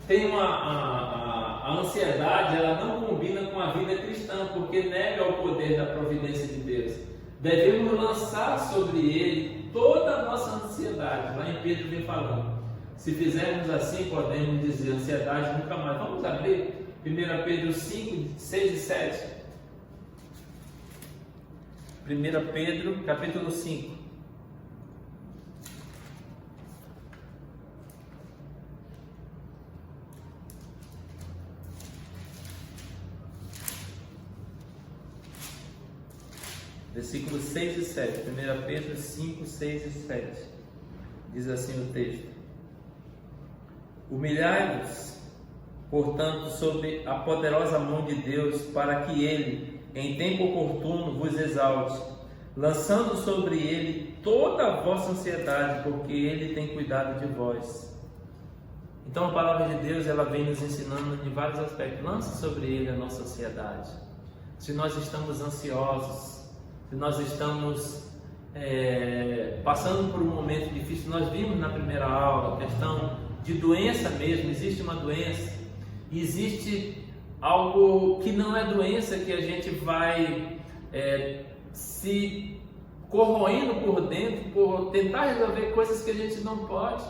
tem a ansiedade, ela não combina com a vida cristã, porque nega o poder da providência de Deus. Devemos lançar sobre Ele toda a nossa ansiedade. Lá em Pedro vem falando, se fizermos assim, podemos dizer, ansiedade nunca mais. Vamos abrir 1 Pedro 5, 6 e 7. 1 Pedro, capítulo 5. Versículos 6 e 7, 1 Pedro 5, 6 e 7, diz assim o texto: humilhai-vos, portanto, sob a poderosa mão de Deus, para que Ele, em tempo oportuno, vos exalte, lançando sobre Ele toda a vossa ansiedade, porque Ele tem cuidado de vós. Então a palavra de Deus, ela vem nos ensinando em vários aspectos. Lance sobre Ele a nossa ansiedade. se nós estamos ansiosos, se nós estamos passando por um momento difícil. Nós vimos na primeira aula a questão de doença mesmo. Existe uma doença, existe algo que não é doença, que a gente vai se corroendo por dentro, por tentar resolver coisas que a gente não pode.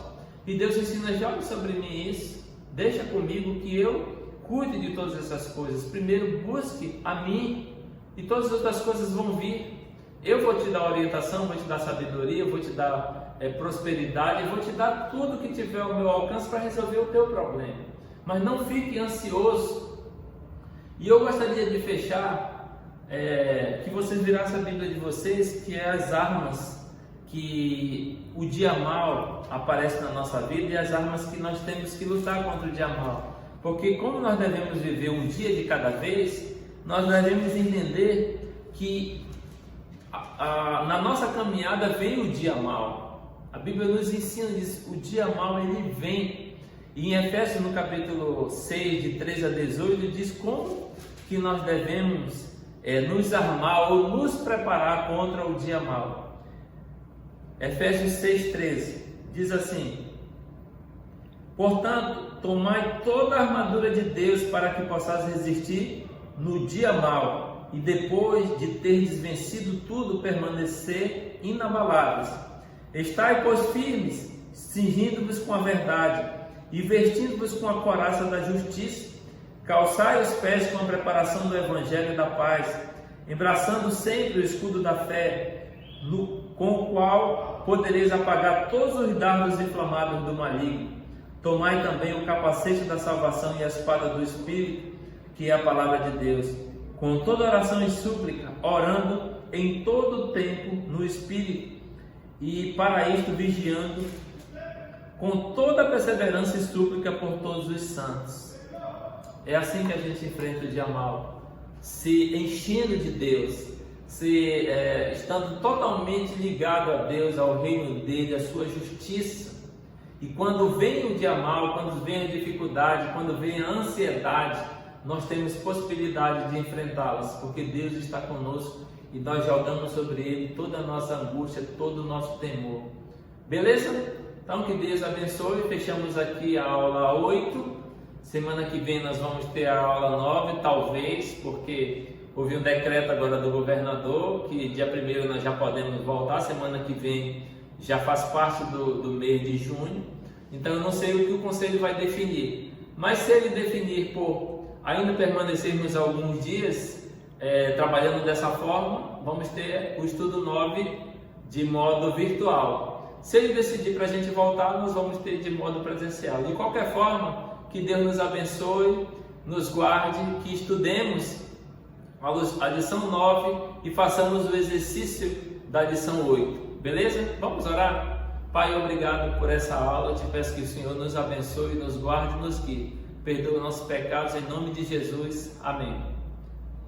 E Deus ensina: jogue sobre mim isso, deixa comigo que eu cuide de todas essas coisas. Primeiro busque a mim e todas as outras coisas vão vir. Eu vou te dar orientação, vou te dar sabedoria, vou te dar prosperidade, vou te dar tudo que tiver ao meu alcance para resolver o teu problema. Mas não fique ansioso. E eu gostaria de fechar, que vocês virassem a Bíblia de vocês, que é as armas que o dia mal aparece na nossa vida e as armas que nós temos que lutar contra o dia mal. Porque como nós devemos viver um dia de cada vez, nós devemos entender que na nossa caminhada vem o dia mal. A Bíblia nos ensina, diz, o dia mal ele vem. E em Efésios, no capítulo 6, de 13 a 18, diz como que nós devemos nos armar ou nos preparar contra o dia mal. Efésios 6,13 diz assim: portanto, tomai toda a armadura de Deus para que possais resistir no dia mau, e depois de teres vencido tudo, permanecer inabaláveis. Estai, pois, firmes, cingindo-vos com a verdade e vestindo-vos com a couraça da justiça. Calçai os pés com a preparação do evangelho da paz, embraçando sempre o escudo da fé, com o qual podereis apagar todos os dardos inflamados do maligno. Tomai também o capacete da salvação e a espada do Espírito, que é a palavra de Deus, com toda oração e súplica, orando em todo o tempo no Espírito, e para isto vigiando com toda perseverança e súplica por todos os santos. É assim que a gente enfrenta o dia mal, se enchendo de Deus, estando totalmente ligado a Deus, ao reino dele, à sua justiça. E quando vem o dia mal, quando vem a dificuldade, quando vem a ansiedade, nós temos possibilidade de enfrentá-las, porque Deus está conosco e nós jogamos sobre Ele toda a nossa angústia, todo o nosso temor. Beleza? Então que Deus abençoe. Fechamos aqui a aula 8. Semana que vem nós vamos ter a aula 9, talvez, porque houve um decreto agora do governador que dia 1º nós já podemos voltar. Semana que vem já faz parte do mês de junho. Então eu não sei o que o conselho vai definir, mas se ele definir por ainda permanecermos alguns dias trabalhando dessa forma, vamos ter o estudo 9 de modo virtual. Se ele decidir para a gente voltar, nós vamos ter de modo presencial. De qualquer forma, que Deus nos abençoe, nos guarde, que estudemos a lição 9 e façamos o exercício da lição 8. Beleza? Vamos orar? Pai, obrigado por essa aula. Eu te peço que o Senhor nos abençoe, nos guarde e nos guie. Perdoa nossos pecados em nome de Jesus. Amém.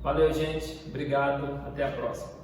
Valeu, gente. Obrigado. Até a próxima.